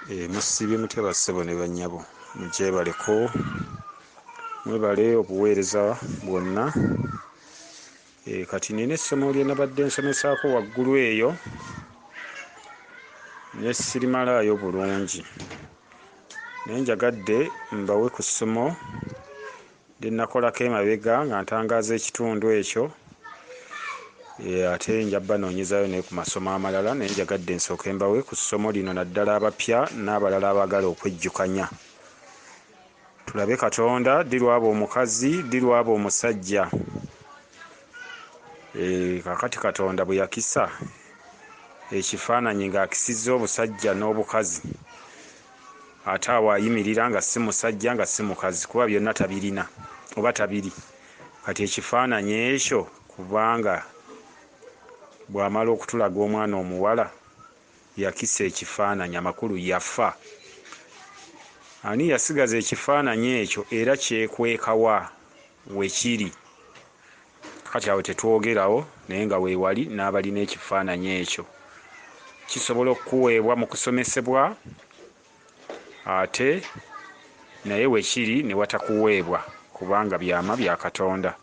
Musibye mutya bassebo ne bannyabo mugyebaleko mwebale obuweereza bwonna. Kati nina essomo lye nabadde nsomesaako waggulu eyo ne sirimalaayo bulungi, naye njagadde mbawe ku ssomo lye nakolako emabega nga ntangaaza ekitundu ekyo, ate njabba noonyezaayo naye ku masomo amalala, naye njagadde nsooke mbawe ku ssomo lino naddala abapya n'abalala abaagala okwejjukanya. Tulabe Katonda ddi lwaba omukazi ddi lwaba omusajja. Kakati Katonda bwe yakisa ekifaananyi ng'akisizza obusajja n'obukazi, ate awo ayimirira nga si musajja nga si mukazi, kuba byonna tabirina oba tabiri. Kati ekifaananyi ekyo kubanga bw'amala okutulaga omwana omuwala yakisa ekifaananyi, amakulu yafa. Ani yasigaza ekifaananyi ekyo era kyekwekawa wekiri? Kati awo tetwogerawo, naye nga weewali n'abalina ekifaananyi ekyo kisobola okuweebwa mu kusomesebwa, ate naye wekiri ne watakuweebwa kubanga byama bya Katonda.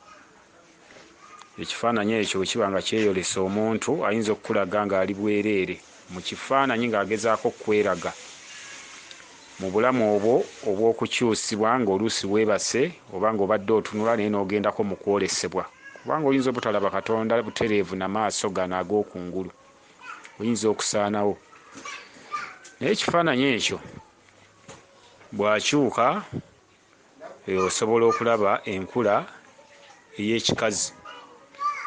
Ekifaananyi ekyo bwe kiba nga kyeyolesa omuntu ayinza okukulaga ng'ali bwereere mu kifaananyi ng'agezaako okweraga mu bulamu obwo obw'okukyusibwa ng'oluusi weebase oba ng'obadde otunula naye n'ogendako mu kwolesebwa, kubanga oyinza obutalaba Katonda butereevu na maaso gano ag'okungulu, oyinza okusaanawo. Naye ekifaananyi ekyo bw'akyuka osobola okulaba enkula ey'ekikazi,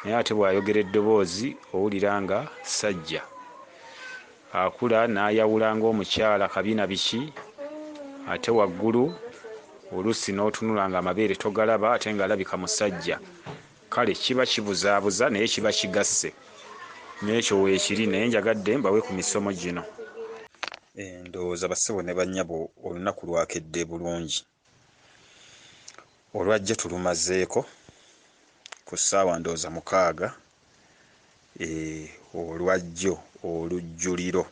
naye ate bw'ayogera eddoboozi owulira nga ssajja. Akula n'ayawula ng'omukyala kabina biki, ate waggulu oluusi n'otunula nga amabeere togalaba ate ng'alabika musajja. Kale kiba kibuzaabuza naye kiba kigasse, n'ekyo weekiri. Naye njagadde mbawe ku misomo gino. Ndowooza bassebo ne bannyabo olunaku lwakedde bulungi. Olwajjo tulumazeeko ku ssaawa ndowooza 6. Olwajjo olujjuliro,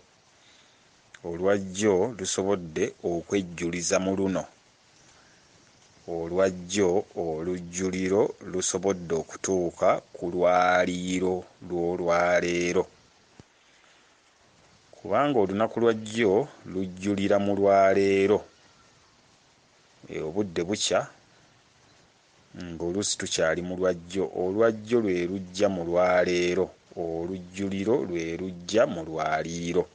olwajjo lusobodde okwejjuliza mu luno. Olwajjo olujjuliro lusobodde okutuuka ku lwaliiro lw'olwaleero, kubanga olunaku lwajjo lujjulira mu lwaleero. Obudde bukya ng'oluusi tukyali mu lwajjo. Olwajjo lwe lujja mu lwaleero, olujjuliro lwe lujja mu lwaliiro.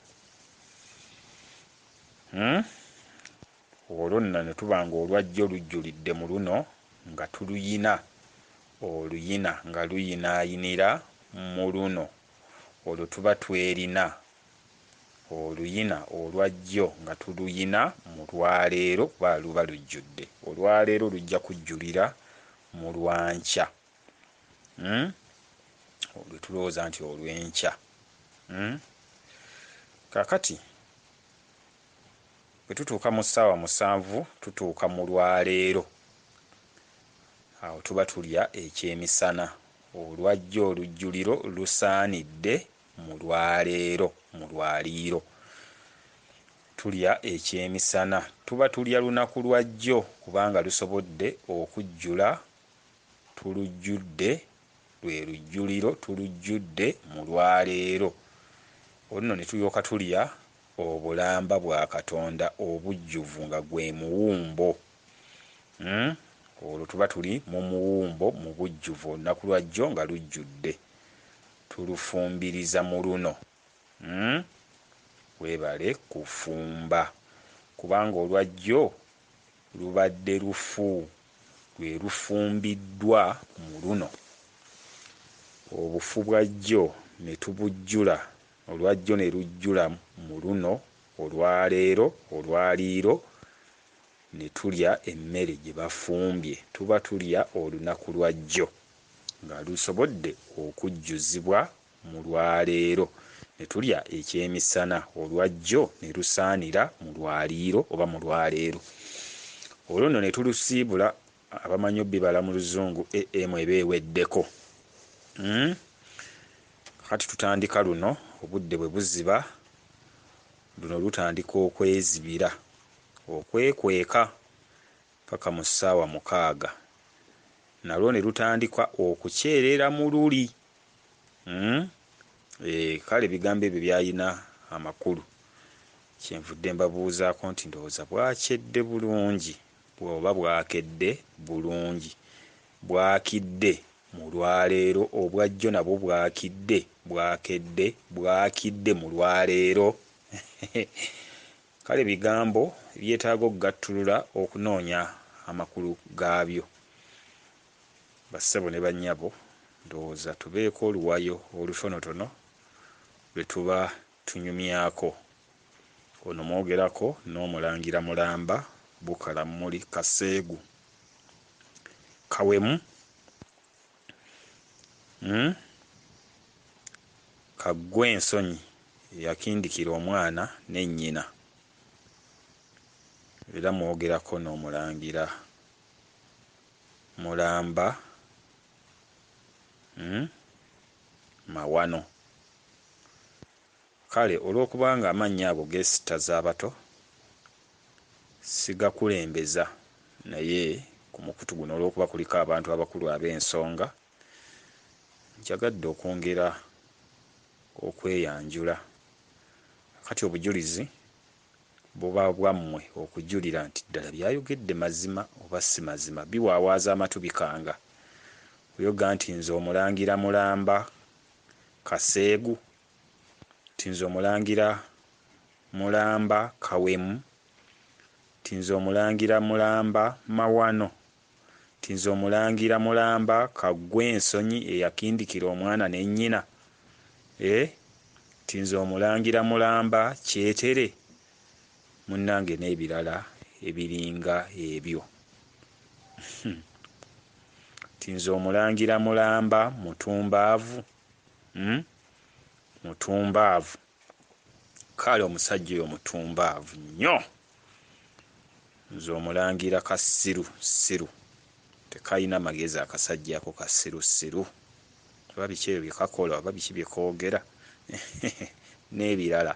Olwo nno ne tuba nga olwajjo lujjulidde mu luno nga tuluyina, oluyina nga luyinaayinira mu luno, olwo tuba twerina oluyina olwajjo nga tuluyina mu lwaleero kuba luba lujjudde. Olwaleero lujja kujjulira mu lwankya, olwe tulowooza nti olw'enkya. Kaakati bwe tutuuka mu ssaawa 7 tutuuka mu lwaleero, awo tuba tulya ekyemisana. Olwajjo olujjuliro lusaanidde mu lwaleero, mu lwaliiro tulya ekyemisana. Tuba tulya lunaku lwajjo kubanga lusobodde okujjula, tulujjudde, lwe lujjuliro tulujjudde mu lwaleero. Olwo ne tulyoka tulya obulamba bwa Katonda obujjuvu nga gwe muwumbo. Olwo tuba tuli mu muwumbo mu bujjuvu, olunaku lwajjo nga lujjudde, tulufumbiriza mu luno. Weebale kufumba kubanga olwajjo lubadde lufu, lwe lufumbiddwa mu luno. Obufu bwajjo ne tubujjula, olwajjo ne lujjula mu luno olwaleero, olwaliiro ne tulya emmere gye bafumbye. Tuba tulya olunaku lwajjo nga lusobodde okujjuzibwa mu lwaleero, ne tulya ekyemisana. Olwajjo ne lusaanira mu lwaliiro oba mu lwaleero. Olwo nno ne tulusiibula, abamanyi obbibala mu luzungu AM eba eweddeko. Kati tutandika luno obudde bwe buziba luno lutandika okwezibira okwekweka paka mu ssaawa 6 nalwo ne lutandika okukyerera mu luli. Kale ebigambo ebyo byalina amakulu, kyenvudde mbabuuzaako nti ndowooza bwakedde bulungi bwoba bwakedde bulungi, bwakidde mu lwaleero, obwajjo nabwo bwakidde mu lwaleero. Kale bigambo byetaaga okugattulula okunoonya amakulu gaabyo. Bassebo ne bannyabo, ndowooza tubeeko oluwayo olutonotono lwe tuba tunyumyako. Ono mwogerako n'Omulangira mulamba Bukalamuli Kaseegu Kawemu kaggwe ensonyi eyakindikira omwana ne nnyina, era mwogerako n'Omulangira mulamba Mawano. Kale olw'okubanga amannya ago geesittaza abato, sigakulembeza, naye ku mukutu guno olw'okuba kuliko abantu abakulu ab'ensonga, njagadde okwongera okweyanjula. Kati obujulizi buba bwammwe okujulira nti ddala byayogedde mazima oba si mazima. Biwaawaaza amatu bikanga. Kuyoga nti nze Omulangira mulamba Kaseegu, ti nze Omulangira mulamba Kawemu, ti nze Omulangira mulamba Mawano, ti nze Omulangira mulamba kaggwe ensonyi eyakindikira omwana ne nnyina, ti nze Omulangira mulamba Kyetere, munnange n'ebirala ebiringa ebyo. Ti nze Omulangira mulamba Mutumbaavu, Mutumbaavu. Kale omusajja oyo mutumbaavu nnyo. Nze Omulangira Kasirusiru, tekayina magezi akasajja ako Kasirusiru, oba biki ebyo bye kakola oba biki bye koogera n'ebirala.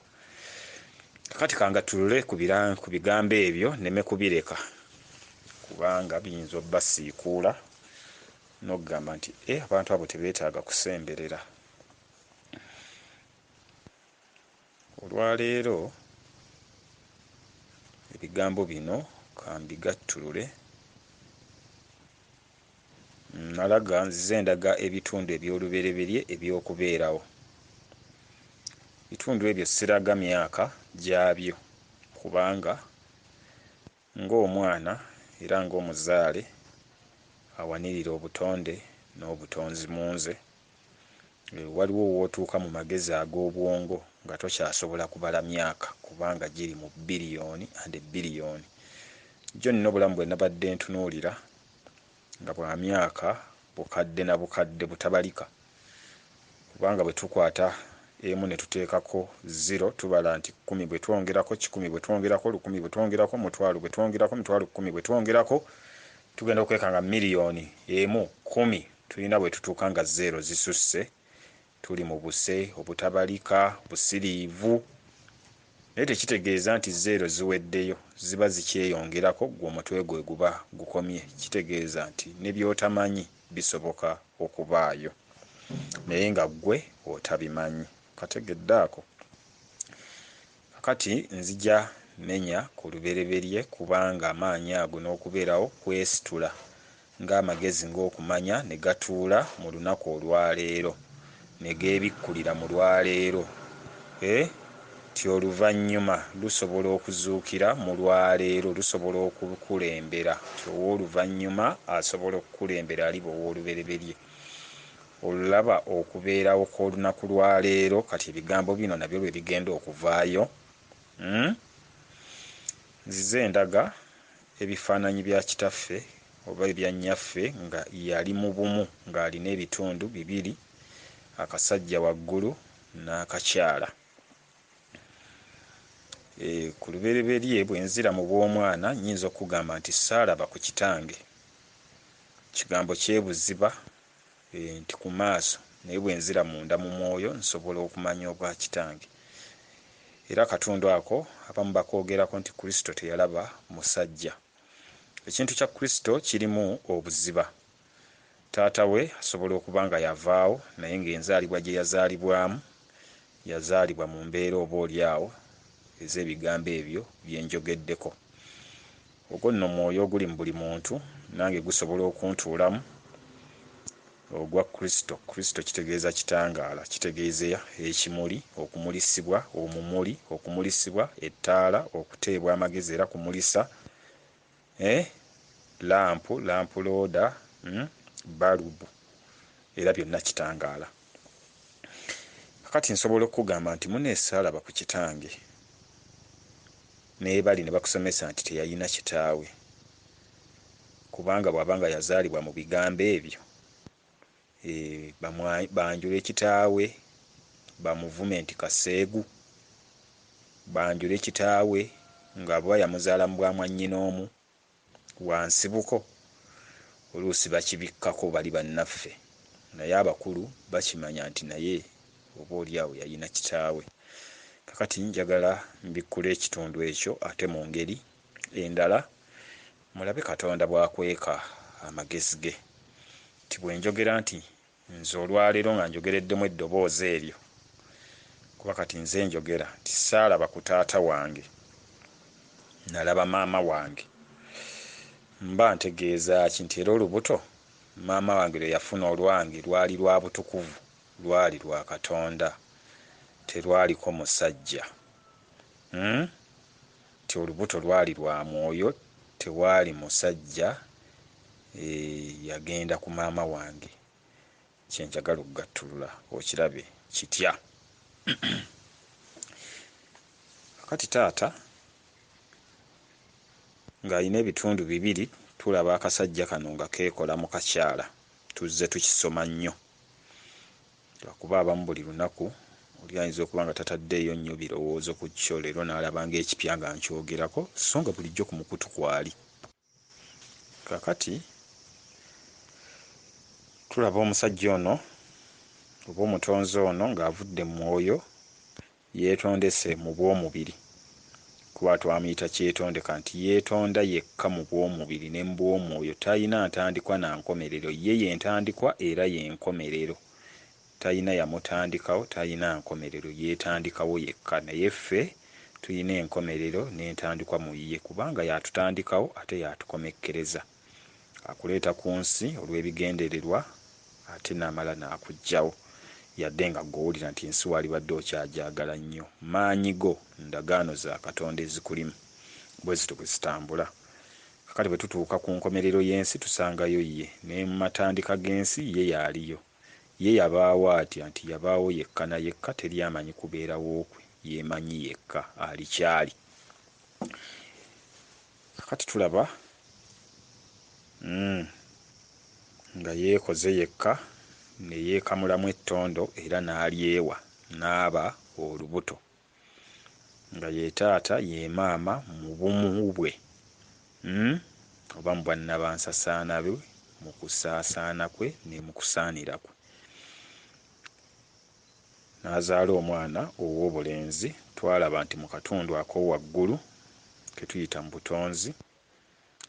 Kati kangatulule ku bigambo ebyo nneme kubireka, kubanga biyinza obbasiikuula n'okugamba nti abantu abo tebeetaaga kusemberera. Olwaleero ebigambo bino kambigattulule. Nzize ndaga ebitundu eby'olubereberye eby'okubeerawo. Ebitundu ebyo siraga myaka gyabyo, kubanga ng'omwana era ng'omuzaale awanirira obutonde n'obutonzi mu nze, waliwo wootuuka mu magezi ag'obwongo nga tokyasobola kubala myaka, kubanga giri mu biliyoni and biliyoni. Jjo nina obulamu bwe nabadde ntunuulira nga bwa myaka bukadde na bukadde butabalika, kubanga bwe tukwata emu ne tuteekako 0 tubala nti 10 bwe twongerako 100 bwe twongerako 100 bwe twongerako 1,000 bwe twongerako 1,10,000 bwe twongerako tugenda okwekanga miliyoni emu 10 tulina bwe tutuuka nga 0 zisusse, tuli mu buse obutabalika, busiriivu. Naye tekitegeeza nti 0 ziweddeyo, ziba zikyeyongerako, gwe omutwe gwe guba gukomye. Kitegeeza nti ne by'otamanyi bisoboka okubaayo naye nga ggwe otabimanyi. Kategedde ako. Kakati nzija menya ku lubereberye, kubanga amaanyi ago n'okubeerawo kwesitula ng'amagezi ng'okumanya ne gatuula mu lunaku olwaleero, ne geebikkulira mu lwaleero, ti oluvannyuma lusobola okuzuukira mu lwaleero, lusobola okukulembera, ti ow'oluvannyuma asobola okukulembera aliba ow'olubereberye. Olulaba okubeerawo kw'olunaku lwaleero, kati ebigambo bino nabyo lwe bigenda okuvaayo. Nzize ndaga ebifaananyi bya kitaffe oba ebya nnyaffe nga yali mu bumu, ng'alina ebitundu 2, akasajja waggulu n'akakyala. Ku lubereberye bwe nzira mu bw'omwana nnyinza okugamba nti saalaba ku kitange. Kigambo kyebuziba nti ku maaso, naye bwe nzira munda mu mwoyo nsobola okumanya obwa kitange. era akatundu ako abamu bakoogerako nti Kristo teyalaba musajja. Ekintu kya Kristo kirimu obuziba. Taata we asobola okuba nga yavaawo naye ng'enzaalibwa gye yazaalibwamu yazaalibwa mu mbeera oba oliawo ez'ebigambo ebyo bye njogeddeko. Ogwo nno mwoyo oguli mu buli muntu, nange gusobola okuntuulamu ogwa Kristo. Kristo kitegeeza kitangaala, kitegeeza ekimuli, okumulisibwa, omumuli, okumulisibwa, ettaala, okuteebwa amagezi era kumulisa, lampu looda, balubu, era byonna kitangaala. Kakati nsobola okugamba nti muneesaalaba ku kitange, naye bali ne bakusomesa nti teyalina kitaawe, kubanga bw'aba nga yazaalibwa mu bigambo ebyo, banjule kitaawe, bamuvume nti kaseegu, banjule kitaawe nga bwa yamuzaala mu bwa mwannyinoomu wansibuko, oluusi bakibikkako bali bannaffe, naye abakulu bakimanya nti naye oba oliawo yalina kitaawe. Kakati njagala mbikkula ekitundu ekyo ate mu ngeri endala mulabe Katonda bw'akweka amagezi ge. Ti bwe njogera nti nze olwaleero nga njogereddemu eddoboozi eryo, kuba kati nze njogera nti saalaba ku taata wange, nalaba maama wange, mba ntegeeza ki nti era olubuto maama wange lwe yafuna olwange lwali lwa butukuvu, lwali lwa Katonda, terwaliko musajja. Ti olubuto lwali lwa mwoyo, tewaali musajja yagenda ku maama wange. Kyenjagala okugattulula okirabe kitya. Kati taata ng'alina ebitundu bibiri, tulaba akasajja kano nga keekola mu kakyala, tuzze tukisoma nnyo. Lwakuba abamu buli lunaku oli ayinza okuba nga tataddeeyo nnyo birowoozo ku kyo, leero n'alaba ng'ekipya nga nkyogerako, so nga bulijjo ku mukutu kwali. Kakati tulaba omusajja ono oba omutonzi ono ng'avudde mu mwoyo yeetondese mu bw'omubiri, kuba twamuyita kyetondeka nti yeetonda yekka mu bw'omubiri ne mu bw'omwoyo. Talina ntandikwa na nkomerero, ye yentandikwa era yenkomerero. Talina yamutandikawo, talina nkomerero, yeetandikawo yekka. Naye ffe tulina enkomerero n'entandikwa mu ye, kubanga yatutandikawo ate yatukomekkereza. Akuleeta ku nsi olw'ebigendererwa ate n'amala n'akuggyawo, yadde nga gw'owulira nti ensi walibadde okyajagala nnyo. Maanyi go, ndagaano za Katonda ezikulimu, bwe zito bwe zitambula. Kakati bwe tutuuka ku nkomerero y'ensi tusangayo ye, ne mu matandika g'ensi ye yaaliyo. Ye yabaawo atya nti yabaawo yekka na yekka, teri amanyi kubeerawo kwe, yeemanyi yekka alikyali. Kakati tulaba nga yeekoze yekka, ne yeekamulamu ettondo era n'alyewa, n'aba olubuto, nga ye taata ye maama mu bumu bwe, oba mu bwannabansasaana bwe, mu kusaasaana kwe ne mu kusaanira kwe. N'azaala omwana ow'obulenzi. Twalaba nti mu katundu ak'owaggulu ke tuyita mu butonzi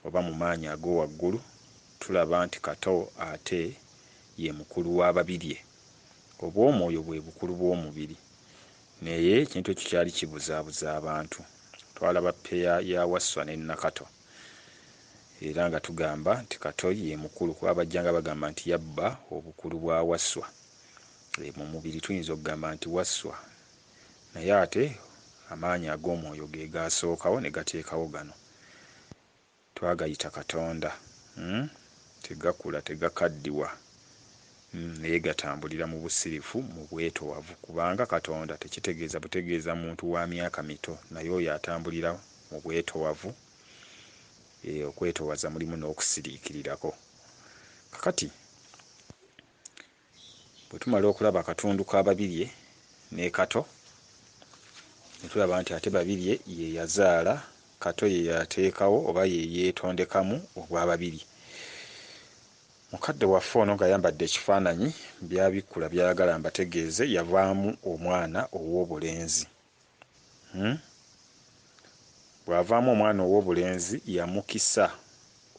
oba mu maanyi ag'owaggulu, tulaba nti Kato ate ye mukulu w'ababirye. Obw'omwoyo bwe bukulu bw'omubiri, naye ekintu ekyo kyali kibuzaabuza abantu. Twalaba ppeya ya Wasswa ne Nakato, era nga tugamba nti Kato ye mukulu, kuba bajjanga bagamba nti yabba obukulu bwa Wasswa. Mu mubiri tuyinza okugamba nti Wasswa, naye ate amaanyi ag'omwoyo ge gaasookawo ne gateekawo gano, twagayita Katonda. Tegakula, tegakaddiwa, naye gatambulira mu busirifu, mu bwetowavu, kubanga Katonda tekitegeeza butegeeza muntu wa myaka mito, naye oyo atambulira mu bwetowavu. Okwetowaza mulimu n'okusiriikirirako. Kakati bwe tumala okulaba akatundu ka Babirye ne Kato, ne tulaba nti ate Babirye ye yazaala, Kato ye yateekawo oba ye yeetondekamu obw'Ababirye. Mukadde waffe ono ng'ayambadde ekifaananyi by'abikkula by'ayagala mbategeeze, yavaamu omwana ow'obulenzi. bw'avaamu omwana ow'obulenzi yamukisa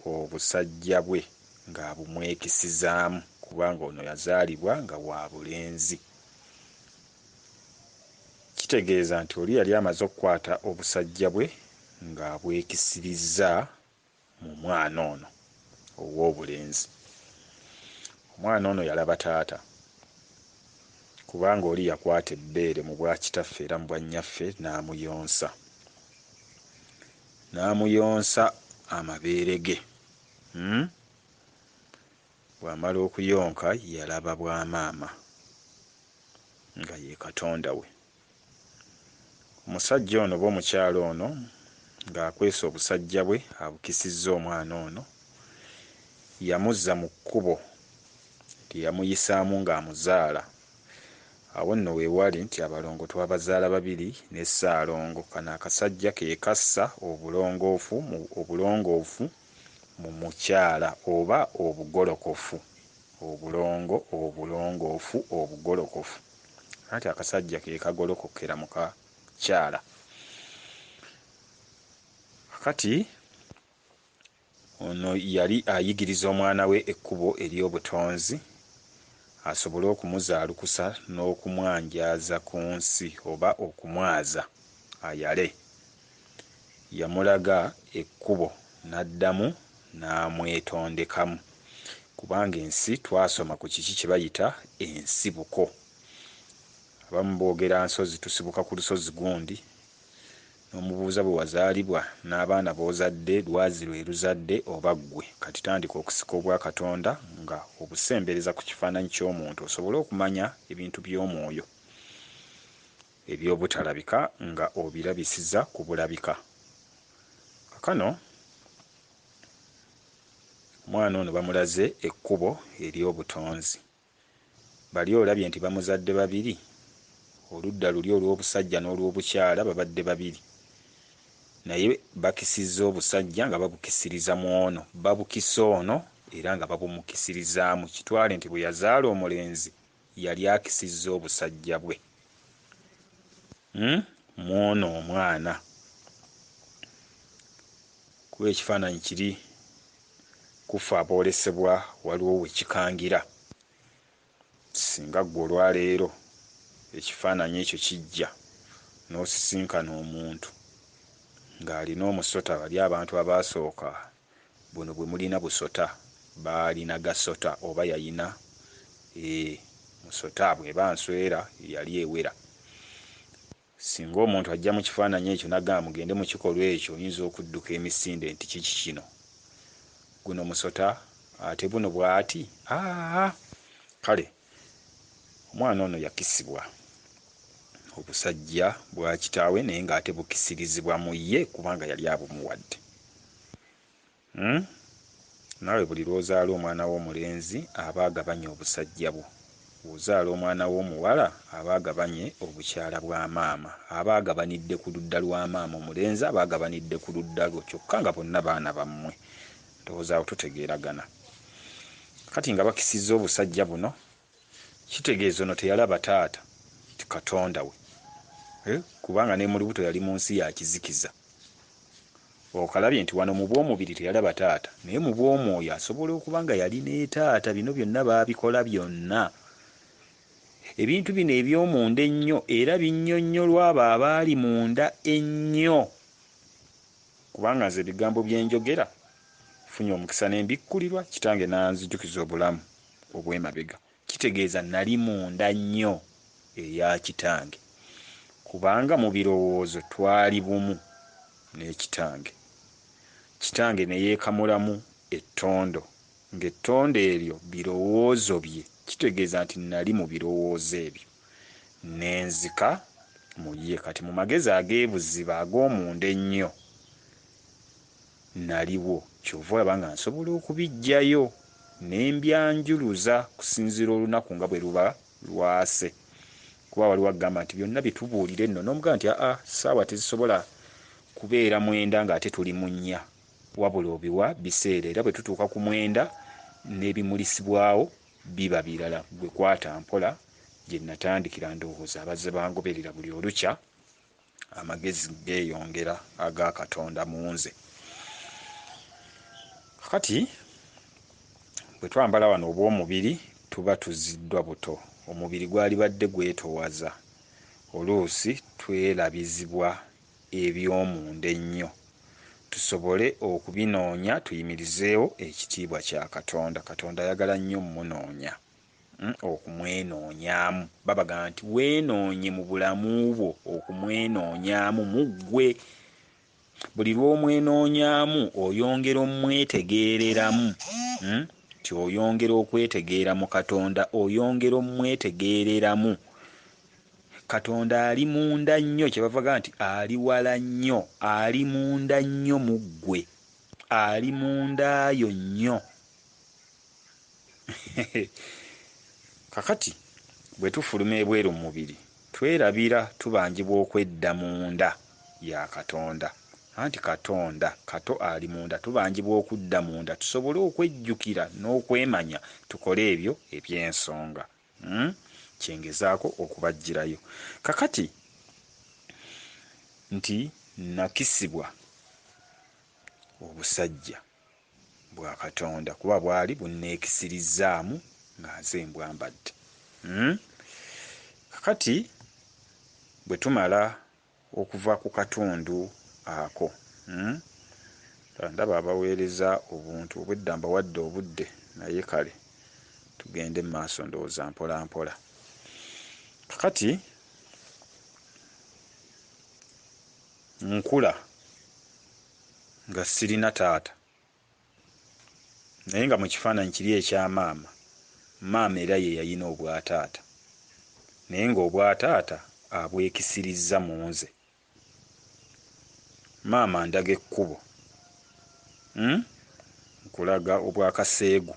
obusajja bwe ng'abumwekisizaamu kubanga ono yazaalibwa nga wa bulenzi. Kitegeeza nti oli yali amaze okukwata obusajja bwe ng'abwekisirizza mu mwana ono ow'obulenzi. Omwana ono yalaba taata kubanga oli yakwata ebbeere mu bwa kitaffe era mu bwa nnyaffe n'amuyonsa amabeere ge. Bw'amala okuyonka yalaba bwa maama nga ye Katonda we. Omusajja ono oba omukyala ono ng'akwese obusajja bwe abukisizza omwana ono, yamuzza mu kkubo lyeyamuyisaamu ng'amuzaala. Awo nno weewali nti abalongo twabazaala babiri ne Ssaalongo. Kano akasajja ke kassa obulongoofu mu mukyala oba obugolokofu. Obulongoofu obugolokofu, anti akasajja ke kagolokokera mu kakyala. Kati ono yali ayigiriza omwana we ekkubo ery'obutonzi asobole okumuzaalukusa n'okumwanjaaza ku nsi oba okumwaza ayale. Yamulaga ekkubo n'addamu n'amwetondekamu kubanga ensi twasoma ku kiki kye bayita ensibuko. Abamu boogera nsozi, tusibuka ku lusozi gundi, n'omubuuza bwe wazaalibwa n'abaana b'ozadde lwazi lwe luzadde oba ggwe. Kati tandika okusika obwa Katonda nga obusembereza ku kifaananyi ky'omuntu osobole okumanya ebintu by'omwoyo eby'obutalabika nga obirabisiza ku bulabika. Kakano omwana ono bamulaze ekkubo ery'obutonzi. Bali olabye nti bamuzadde babiri, oludda luli olw'obusajja n'olw'obukyala babadde babiri, naye bakisizza obusajja nga babukisiriza mu ono, babukisa ono era nga babumukisirizaamu. Kitwale nti bwe yazaala omulenzi yali akisizza obusajja bwe mu ono omwana. Kuba ekifaananyi kiri kufa aboolesebwa waliwo we kikangira. Singa ggwe olwaleero ekifaananyi ekyo kijja n'osisinkana omuntu ng'alina omusota, bali abantu abaasooka buno bwe mulina busota baalina gasota oba yayina musota bw'eba nswera yali ewera. Singa omuntu ajja mu kifaananyi ekyo nagamba mugende mu kikolwa ekyo, oyinza okudduka emisinde nti kiki kino, guno musota ate buno bw'ati. Kale omwana ono yakisibwa obusajja bwa kitaawe naye ng'ate bukisirizibwa mu ye kubanga yali abumuwadde. Naawe buli lw'ozaala omwana w'omulenzi aba agabanye obusajja bwo. Bw'ozaala omwana w'omuwala aba agabanye obukyala bwa maama, aba agabanidde ku ludda lwa maama. Omulenzi aba agabanidde ku ludda lwo, kyokka nga bonna baana bammwe. Ndowooza awo tutegeeragana. Kati nga bakisizza obusajja buno, kitegeeza ono teyalaba taata ti Katonda we, kubanga ne mu lubuto yali mu nsi ya kizikiza. Okalabye nti wano mu bw'omubiri teyalaba taata, naye mu bw'omwoyo asobola okuba nga yali ne taata. Bino byonna baabikola byonna. Ebintu bino eby'omunda ennyo era binnyonnyolwa abo abaali munda ennyo, kubanga nze ebigambo bye njogera funye omukisa ne mbikkulirwa, kitange n'anzijukiza obulamu obw'emabega. Kitegeeza nali munda nnyo eya kitange, kubanga mu birowoozo twali bumu n'ekitange. Kitange ne yeekamulamu ettondo, ng'ettondo eryo birowoozo bye. Kitegeeza nti nali mu birowoozo ebyo n'enzika mu ye. Kati mu magezi ag'ebuziba ag'omunda ennyo naliwo, kyova olaba nga nsobola okubiggyayo ne mbyanjuluza kusinziira olunaku nga bwe luba lwase. Kuba waliwo agamba nti byonna bitubuulira enno, n'omugamba nti ssaawa tezisobola kubeera mwenda ng'ate tuli mu nnya, wabula obiwa biseera, era bwe tutuuka ku mwenda n'ebimulisibwawo biba birala. Gwe kwata mpola gye natandikira, ndowooza abazze bangoberera buli olukya amagezi geeyongera aga Katonda mu nze. Kati bwe twambala wano obw'omubiri tuba tuziddwa buto. Omubiri gwali badde gwetoowaza. Oluusi twerabizibwa eby'omunda ennyo tusobole okubinoonya tuyimirizeewo ekitiibwa kya Katonda. Katonda ayagala nnyo munoonya, okumwenoonyaamu. Babagamba nti weenoonye mu bulamu bwo, okumwenoonyaamu muggwe. Buli lw'omwenoonyaamu oyongera omwetegeereramu, nti oyongera okwetegeera mu Katonda, oyongera omwetegeereramu. Katonda ali munda nnyo, kyebavuga nti ali wala nnyo, ali munda nnyo mu ggwe, ali mundayo nnyo. Kakati bwe tufuluma ebweru mu mubiri twerabira tubanjibwa okwedda munda ya Katonda. Anti Katonda kato ali munda, tubanjibwa okudda munda tusobole okwejjukira n'okwemanya tukole ebyo eby'ensonga. Kyengezaako okubajjirayo. Kakati nti nakisibwa obusajja bwa Katonda kuba bwali bunneekisirizzaamu nga nze mbwambadde. Kakati bwe tumala okuva ku katundu ako, ndaba abaweereza obuntu obwedda mbawadde obudde naye kale tugende mu maaso ndowooza mpola mpola. Kakati nkula nga sirina taata, naye nga mu kifaananyi kiri ekya maama, maama era ye yalina obwataata, naye ng'obwataata abwekisirizza mu nze. Maama ndaga ekkubo, nkulaga obwakaseegu,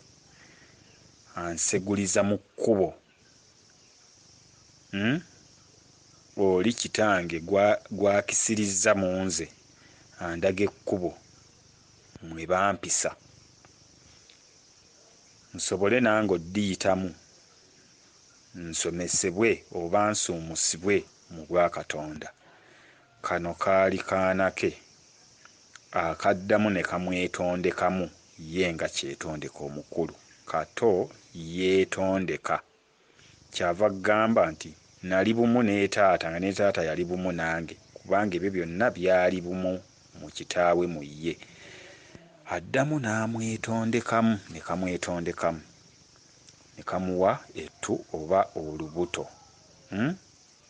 anseguliza mu kkubo. Oli kitange gwakisirizza mu nze, andaga ekkubo mwe bampisa, nsobole nange oddiyitamu, nsomesebwe oba nsuumusibwe mu bwa Katonda. Kano kaali kaana ke akaddamu ne kamwetondekamu ye nga kyetondeka omukulu. Kato yeetondeka. Kyava gamba nti nali bumu ne taata nga ne taata yali bumu nange, kubanga ebyo byonna byali bumu mu kitaawe mu ye. Addamu n'amwetondekamu, ne kamwetondekamu, ne kamuwa ettu oba olubuto.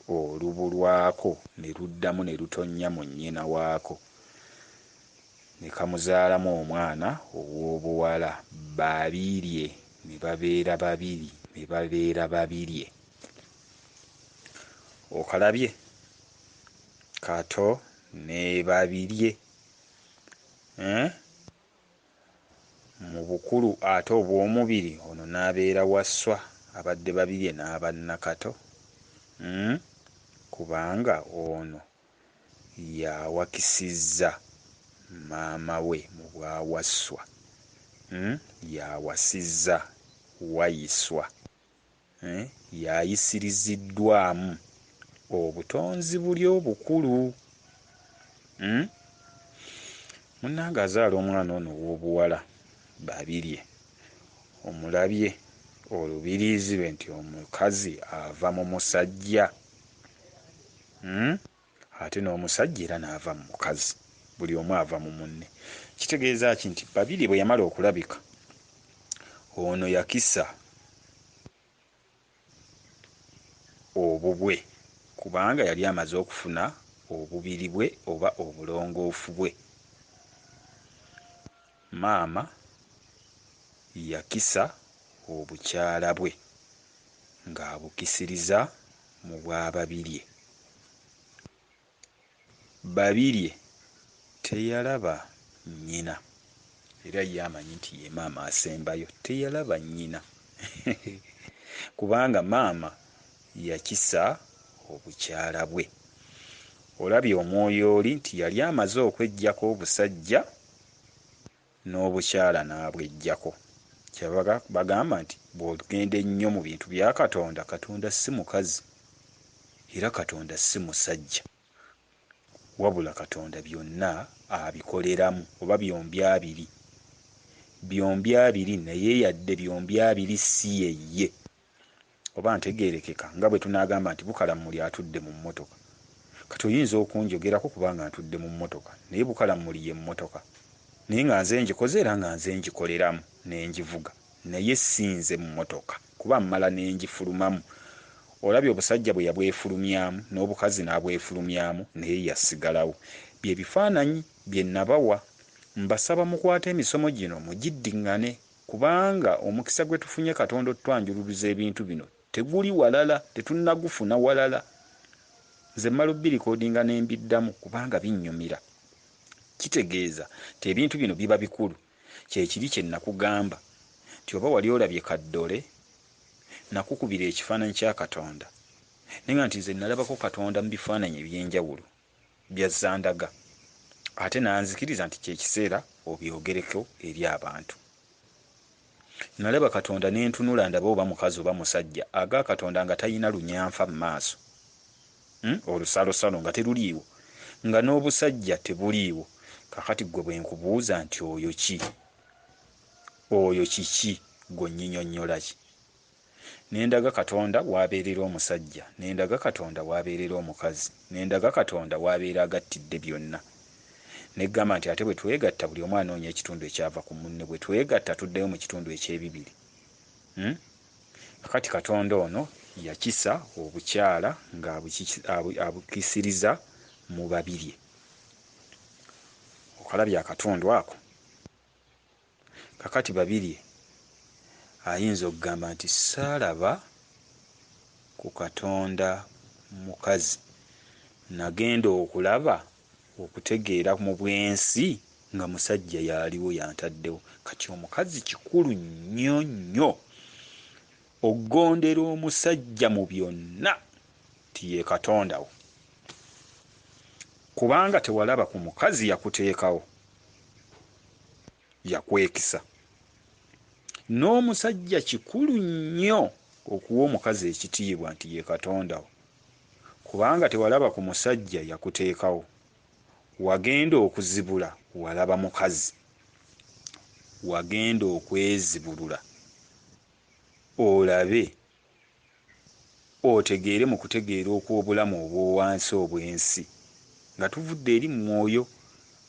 Olubulwako ne luddamu ne lutonnya mu nnyina waako, ne kamuzaalamu omwana ow'obuwala. Babirye ne babeera babiri, ne babeera babirye. Okalabye? Kato ne babirye. Mu bukulu ate obw'omubiri ono n'abeera wasswa, abadde babirye n'abannakato. Kubanga ono yawakisizza maama we mu bwawasswa, yawasizza wayiswa, yayisiriziddwamu obutonzi buli obukulu. Munnange azaala omwana ono ow'obuwala babirye, omulabye olubiriizi lwe nti omukazi ava mu musajja, ate n'omusajja era n'ava mu mukazi, buli omu ava mu munne. Kitegeeza ki? Nti babirye bwe yamala okulabika, ono yakisa obubwe, kubanga yali amaze okufuna obubiri bwe oba obulongoofu bwe. Maama yakisa obukyala bwe ng'abukisiriza mu bwa babirye. Babirye teyalaba nnyina, era ye amanyi nti ye maama asembayo, teyalaba nnyina kubanga maama yakisa obukyala bwe. Olabye omwoyo oli nti yali amaze okweggyako obusajja n'obukyala n'abweggyako. Kyava bagamba nti bw'ogenda ennyo mu bintu bya Katonda, Katonda si mukazi era Katonda si musajja. wabula Katonda byonna abikoleramu, oba byombi abiri naye yadde byombi abiri si yeye. Oba ntegeerekeka nga bwe tunagamba nti Bukalamuli atudde mu mmotoka, kati oyinza okunjogerako kubanga ntudde mu mmotoka, naye Bukalamuli ye mmotoka, naye nga nze njikoze era nga nze njikoleramu nenjivuga, naye sinze mu mmotoka kuba mmala nenjifulumamu. Olabye obusajja bwe yabwefulumyamu n'obukazi n'abwefulumyamu, naye yasigalawo. Bye bifaananyi bye nabawa. Mbasaba mukwate emisomo gino mugiddiŋŋane, kubanga omukisa gwe tufunye Katonda otwanjululiza ebintu bino teguli walala, tetunnagufuna walala. Nze mmala obbirikodinga n'embiddamu kubanga binnyumira. Kitegeeza ti ebintu bino biba bikulu. Kyekiri kye nakugamba nti oba wali olabye kaddole nakukubira ekifaananyi kya Katonda, naye nga nti nze nalabako Katonda mu bifaananyi eby'enjawulo bya zandaga, ate nanzikiriza nti kyekiseera obyogereko eri abantu. Nalaba Katonda nentunula ndaba oba mukazi oba musajja, aga Katonda nga talina lunyamfa mu maaso, olusalosalo nga teruliiwo, nga n'obusajja tebuliiwo. Kakati gwe bwe nkubuuza nti oyo ki? Oyo kiki gw'onnyinyonnyola ki? Nendaga Katonda w'abeerera omusajja, nendaga Katonda w'abeerera omukazi, nendaga Katonda w'abeera agattidde byonna. Neggamba nti ate bwe twegatta buli omu anoonya ekitundu ekyava ku munne, bwe twegatta tuddeyo mu kitundu eky'ebibiri. Kakati Katonda ono yakisa obukyala ng'abukisiriza mu babiri. Okalabya akatundu ako? Kakati babiri ayinza okugamba nti saalaba ku Katonda mukazi, nagenda okulaba okutegeera mu bwensi nga musajja yaaliwo yantaddewo. Kati omukazi kikulu nnyo nnyo oggondera omusajja mu byonna ti ye Katondawo, kubanga tewalaba ku mukazi yakuteekawo, yakwekisa. N'omusajja kikulu nnyo okuwa omukazi ekitiibwa nti ye Katondawo, kubanga tewalaba ku musajja yakuteekawo, wagenda okuzibula walaba mukazi, wagenda okwezibulula olabe otegeere mu kutegeera okw'obulamu obw'owansi obw'ensi nga tuvudde eri mwoyo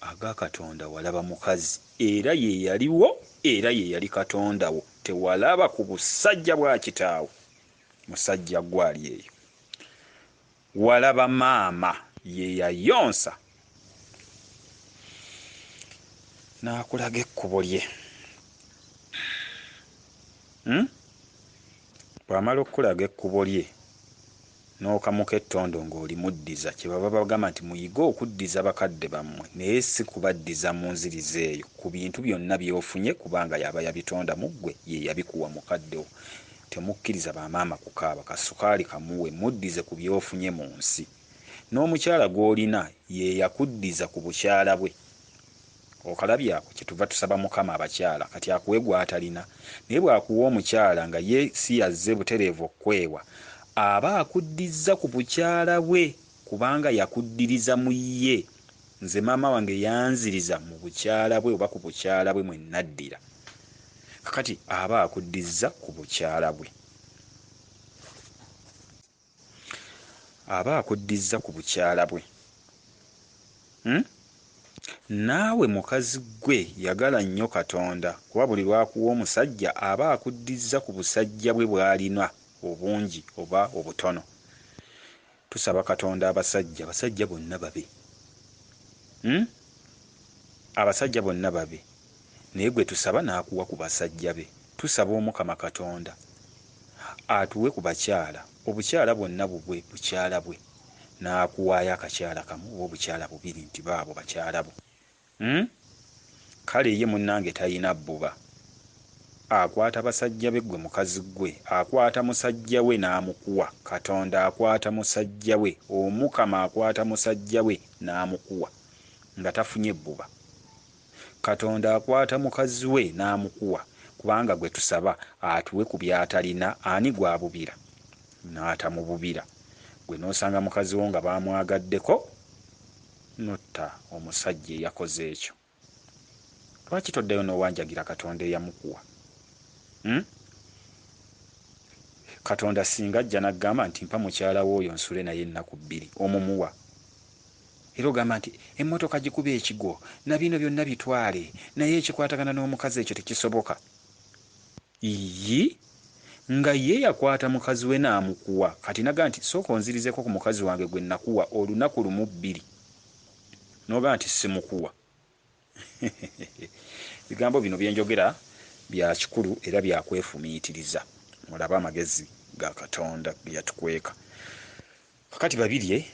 aga Katonda walaba mukazi, era ye yaliwo era ye yali Katondawo. Tewalaba ku busajja bwa kitaawo, musajja gwali eyo. Walaba maama ye yayonsa n'akulaga ekkubo lye. Bw'amala okukulaga ekkubo lye n'okamuka ettondo ng'olimuddiza, kye baba bagamba nti muyige okuddiza bakadde bammwe, naye si kubaddiza mu nziriza eyo, ku bintu byonna by'ofunye, kubanga yaba yabitonda mu ggwe, ye yabikuwa mukaddewo. Temukkiriza bamaama kukaaba, kasukaali kamuwe, muddize ku by'ofunye mu nsi. N'omukyala gw'olina ye yakuddiza ku bukyala bwe. Okalabye ako kyetuva tusaba Mukama abakyala kati akuwe gw'atalina, naye bw'akuwa omukyala nga ye si yazze butereevu okwewa, aba akuddiza ku bukyala bwe, kubanga yakuddiriza mu ye. Nze maama wange yanziriza mu bukyala bwe oba ku bukyala bwe mwe naddira, kakati aba akuddiza ku bukyala bwe, aba akuddiza ku bukyala bwe. Naawe mukazi gwe yagala nnyo Katonda, kuba buli lwakuwa omusajja aba akuddiza ku busajja bwe bw'alina, obungi oba obutono. Tusaba Katonda abasajja bonna babe, abasajja bonna babe, naye gwe tusaba n'akuwa ku basajja be. Tusaba Omukama Katonda atuwe ku bakyala, obukyala bwonna bubwe bukyala bwe, n'akuwaayo akakyala kamu oba obukyala bubiri nti baabo bakyala bo. Kale ye munnange talina bbuba, akwata basajja be, gwe mukazi gwe akwata musajja we n'amukuwa. Katonda akwata musajja we, Omukama akwata musajja we n'amukuwa nga tafunye bbuba. Katonda akwata mukazi we n'amukuwa, kubanga gwe tusaba atuwe ku by'atalina. Ani gwabubira? N'atamububira. Gwe n'osanga mukazi wo nga bamwagaddeko kwata omusajja eyakoze ekyo. Lwaki toddayo n'owanjagira Katonda eyamukuwa? Katonda singa ajja n'agamba nti mpa mukyala w'oyo nsule naye ennaku 2 omumuwa, era ogamba nti emmotoka gikuba ekigo na bino byonna bitwale, naye ekikwatagana n'omukazi ekyo tekisoboka. Iyi nga ye yakwata mukazi we n'amukuwa, kati naga nti sooka onzirizeko ku mukazi wange gwe nakuwa olunaku 1-2, n'ogaa nti simukuwa. Bigambo bino byenjogera bya kikulu era byakwefumiitiriza. Mulabe amagezi ga Katonda ge yatukweka. Kakati Babirye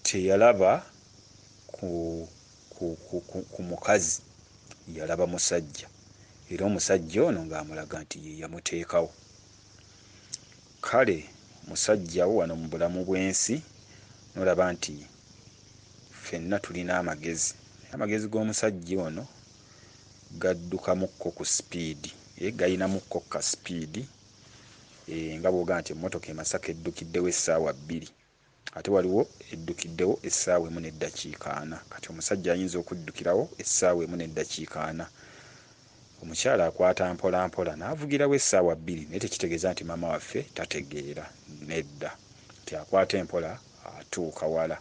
teyalaba ku mukazi, yalaba musajja, era omusajja ono ng'amulaga nti ye yamuteekawo. Kale musajja wano mu bulamu bw'ensi nolaba nti ffenna tulina amagezi. Amagezi g'omusajja ono gaddukamukko ku sipiidi, gayinamukko ka sipiidi, nga bw'ogaa nti emmotoka e Masaka eddukiddewo essaawa 2, ate waliwo eddukiddewo essaawa 1 n'eddakiika 4. Kati omusajja ayinza okuddukirawo essaawa 1 n'eddakiika 4. Omukyala akwata mpola mpola n'avugirawo essaawa 2, naye tekitegeeza nti maama waffe tategeera. Nedda, nti akwata empola atuuka wala.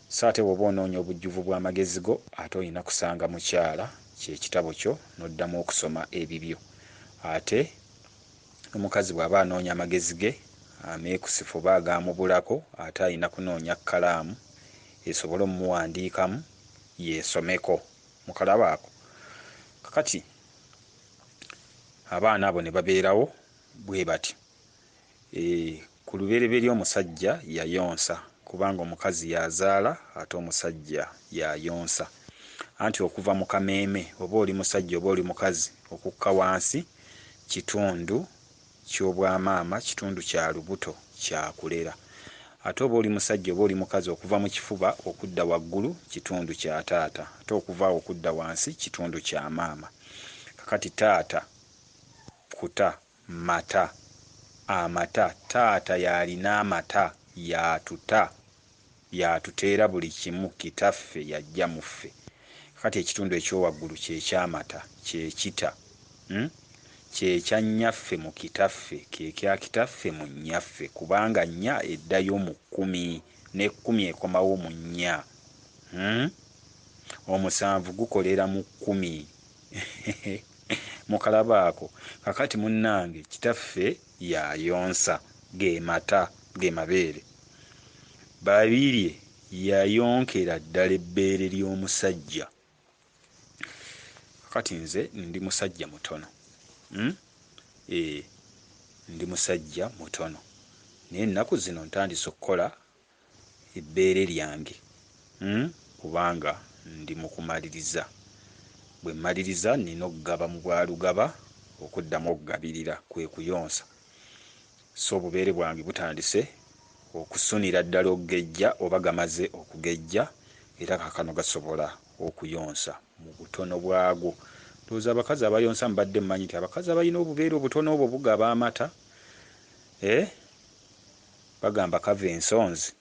So ate bw'oba onoonya obujjuvu bw'amagezi go, ate olina kusanga mukyala kyekitabo kyo n'oddamu okusoma ebibyo. Ate omukazi bw'aba anoonya amagezi ge, ameekusifu oba agaamubulako, ate alina kunoonya kkalaamu esobole omumuwandiikamu yeesomeko. Mukalabaako. Kakati abaana abo ne babeerawo bwe bati. Ku lubereberye omusajja yayonsa, kubanga omukazi yazaala ate omusajja yayonsa. Anti okuva mu kameeme, oba oli musajja oba oli mukazi, okukka wansi kitundu ky'obwamaama, kitundu kya lubuto kyakulera. Ate oba oli musajja oba oli mukazi, okuva mu kifuba okudda waggulu kitundu kya taata, ate okuva okudda wansi kitundu kya maama. Kakati taata, kuta, mata, amata. Taata yalina amata, yatuta, yatuteera buli kimu, kitaffe yajja muffe. Kakati ekitundu ekyowaggulu kyekyamata, kyekita, kyekya nnyaffe mu kitaffe, kekya kitaffe mu nnyaffe, kubanga nnya eddayo mu 10 ne 10 ekomawo mu nnya. Omusanvu gukolera mu 10. Mukalabaako. Kakati munnange kitaffe yayonsa, ge mata, ge mabeere. Babirye yayonkera ddala ebbeere ly'omusajja. Kakati nze ndi musajja mutono. Ndi musajja mutono, naye ennaku zino ntandise okukola ebbeere lyange, kubanga ndi mu kumaliriza. Bwe mmaliriza nina okugaba mu bwalugaba, okuddamu okugabirira, kwe kuyonsa. So obubeere bwange butandise okusunira ddala okugejja, oba gamaze okugejja, era kakano gasobola okuyonsa mu butono bwagwo. Ndowooza abakazi abayonsa mbadde mmanyi nti abakazi abalina obubeere obutono obwo bugaba amata, bagamba kava ensonzi.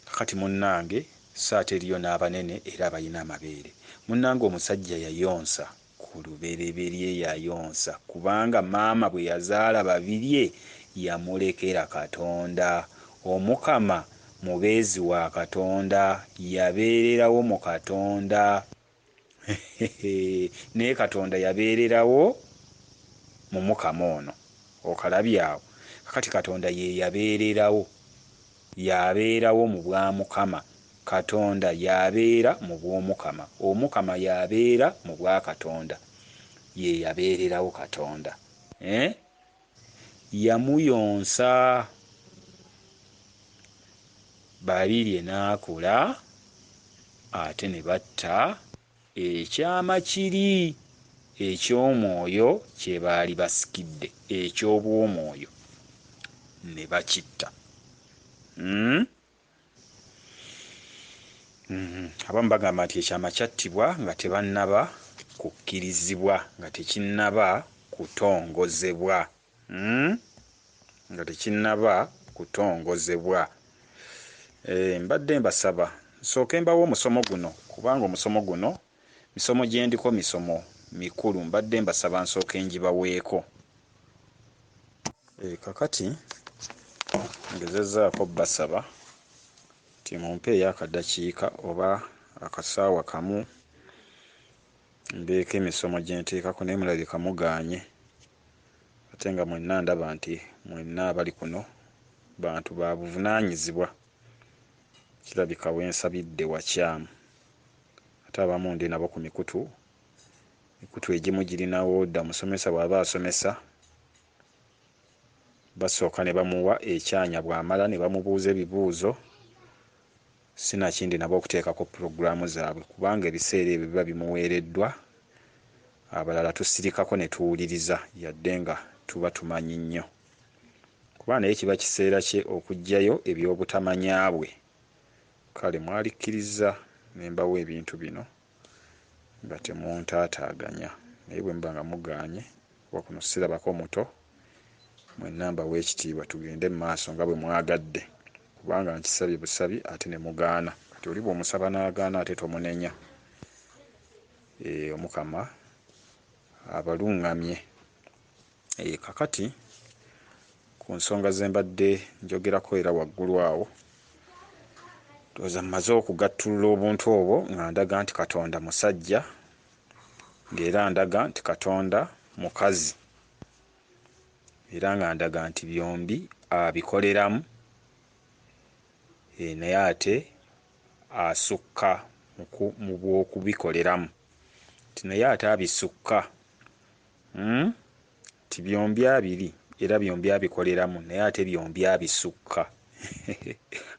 Kakati munnange saate eriyo n'abanene era abalina amabeere. Munnange omusajja yayonsa ku lubereberye, yayonsa kubanga maama bwe yazaala Babirye yamulekera Katonda. Omukama mubeezi wa Katonda, yabeererawo mu Katonda. Naye Katonda yabeererawo mu Mukama ono. Okalabye awo. Kakati Katonda ye yabeererawo, yabeerawo mu bwa Mukama. Katonda yabeera mu bw'Omukama. Omukama yabeera mu bwa Katonda. Ye yabeererawo Katonda. Yamuyonsa. Babirye n'akula, ate ne batta ekyama kiri eky'omwoyo kye baali basikidde, eky'obwomwoyo ne bakitta. Abamu bagamba nti ekyama kyattibwa nga tebannaba kukkirizibwa, nga tekinnaba kutongozebwa, nga tekinnaba kutongozebwa. Mbadde mbasaba nsooke mbawo omusomo guno kubanga omusomo guno misomo gye ndiko misomo mikulu, mbadde mbasaba nsooke ngibaweeko. Kakati ngezezzaako basaba nti mumpe ey'akadakiika oba akasaawa kamu mbeeko emisomo gye nteekako, naye mulabika mugaanye ate nga mwenna ndaba nti mwenna abali kuno bantu ba buvunaanyizibwa. Kirabika wensabidde wakyamu. Ate abamu ndi nabo ku mikutu egimu girinawo odda. Musomesa bw'aba asomesa basooka ne bamuwa ekyanya, bw'amala ne bamubuuza ebibuuzo, sinakindi nabo okuteekako pulogulaamu zaabwe, kubanga ebiseera ebyo biba bimuweereddwa. Abalala tusirikako ne tuwuliriza yadde nga tuba tumanyi nnyo, kuba naye kiba kiseera kye okuggyayo eby'obutamanya bwe. Kale mwalikkiriza ne mbawo ebintu bino nga temuntaataaganya, naye bwe muba nga mugaanye kuba kuno sirabako muto, mwenna mbawo ekitiibwa tugende mu maaso nga bwe mwagadde, kubanga nkisabye busabi ate ne mugaana. Kati oli bw'omusaba n'agaana ate tomunenya. Omukama abaluŋŋamye. Kakati ku nsonga ze mbadde njogerako era waggulu awo, ndowooza mmaze okugattulula obuntu obwo nga ndaga nti Katonda musajja, ng'era ndaga nti Katonda mukazi, era nga ndaga nti byombi abikoleramu, naye ate asukka mu bw'okubikoleramu, ti naye ate abisukka, ti byombi abiri era byombi abikoleramu, naye ate byombi abisukka.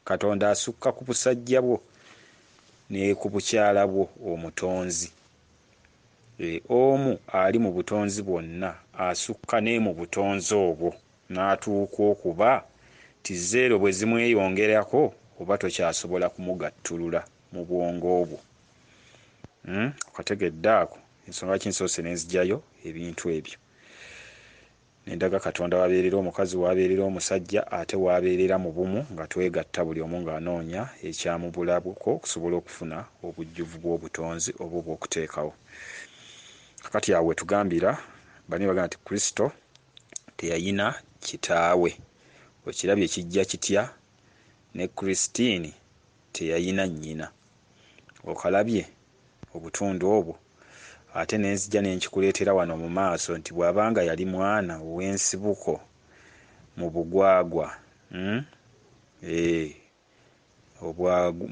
Katonda asukka ku busajja bwo ne ku bukyala bwo omutonzi. Omu ali mu butonzi bwonna asukka ne mu butonzi obwo n'atuuka okuba ti zeero bwe zimweyongerako oba tokyasobola kumugattulula mu bwongo obwo. Okategedde ako, ensonga kinsoose nenzigyayo ebintu ebyo. Nendaga Katonda wabeerera omukazi, wabeerera omusajja, ate wabeerera mu bumu nga twegatta buli omu ng'anoonya ekyamubulabuko okusobola okufuna obujjuvu bw'obutonzi oba obw'okuteekawo. Kakati awo wetugambira bani bagamba nti Kristo teyayina kitaawe. Okirabye kijja kitya? Ne Kristiini teyayina nnyina. Okalabye obutundu obwo? Ate nenzija nenkikuleetera wano mu maaso nti bw'abanga yali mwana ow'ensibuko mu bugwagwa,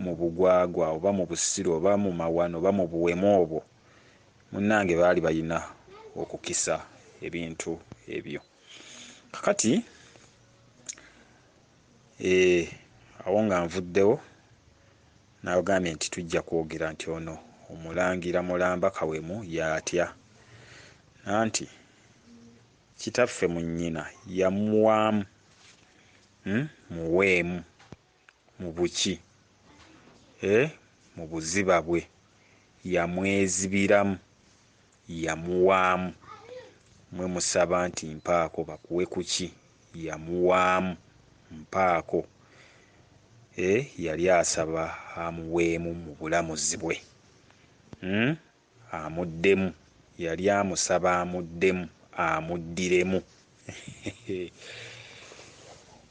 mu bugwagwa oba mu busiro oba mu mawano oba mu buwemu obwo, munnange baali balina okukisa ebintu ebyo. Kakati awo nga nvuddewo n'agambye nti tujja kwogera nti ono Omulangira mulamba kawemu y'atya, anti kitaffe mu nnyina yamuwaamu muweemu mu buki, mu buziba bwe yamwezibiramu, yamuwaamu. Mwe musaba nti mpaako bakuwe kuki, yamuwaamu mpaako. Yali asaba amuweemu mu bulamuzi bwe, amuddemu. Yali amusaba amuddemu, amuddiremu.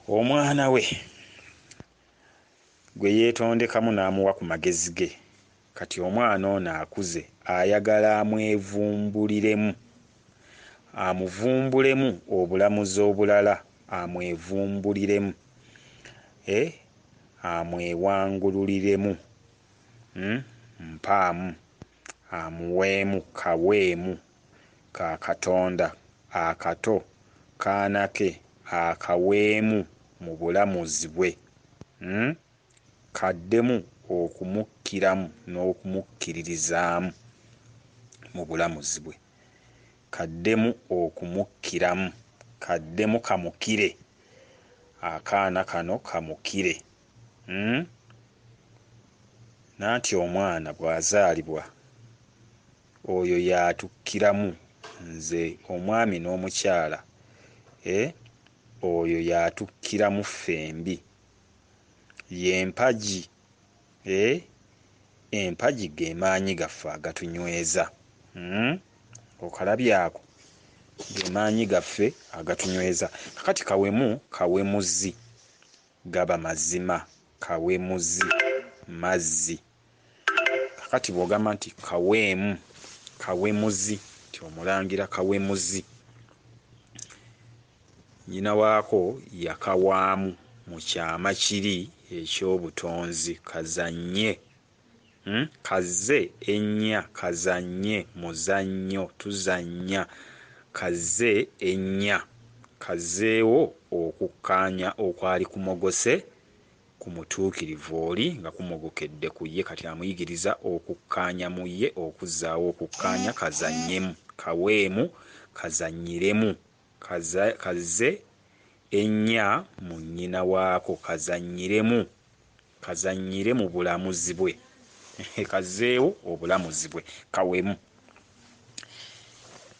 Omwana we gwe yeetondekamu n'amuwa ku magezi ge, kati omwana ono akuze ayagala amwevumbuliremu, amuvumbulemu obulamuzi obulala, amwevumbuliremu, amwewangululiremu, mpaamu, amuweemu, kaweemu ka Katonda akato, kaana ke akaweemu mu bulamuzi bwe, kaddemu okumukkiramu n'okumukkiririzaamu mu bulamuzi bwe, kaddemu okumukkiramu, kaddemu kamukire, akaana kano kamukire. Nanti omwana bw'azaalibwa oyo yatukkiramu, nze omwami n'omukyala, oyo yatukkiramu ffembi, ye mpagi empagi ge maanyi gaffe agatunyweza. Okalabye ako ge maanyi gaffe agatunyweza. Kakati kawemuzi gaba mazima, kawemuzi mazzi. Kakati bw'ogamba nti kawemuzi ti Omulangira kawemuzi, nnyina waako yakawaamu mu kyama kiri eky'obutonzi kazannye. Kazze ennya, kazannye muzannyo, tuzannya. Kazze ennya, kazzeewo okukkaanya okwali kumogose ku mutuukirivu oli nga kumogokedde ku ye, kati amuyigiriza okukkaanya mu ye, okuzzaawo okukkaanya. Kazannyemu, kaweemu kazannyiremu. Kazze ennya mu nnyina waako, kazannyiremu, kazannyire mu bulamuzi bwe. Kazzeewo obulamuzi bwe.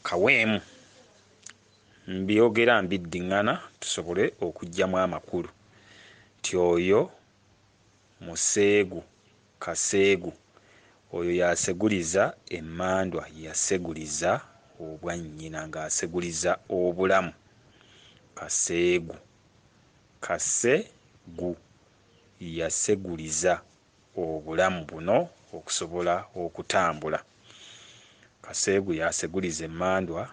Kaweemu mbyogera mbiddiŋŋana tusobole okuggyamu amakulu ti oyo museegu, kaseegu, oyo yaseguliza emmandwa, yaseguliza obwannyina ng'aseguliza obulamu. Kaseegu, kasegu yaseguliza obulamu buno okusobola okutambula. Kaseegu yaseguliza emmandwa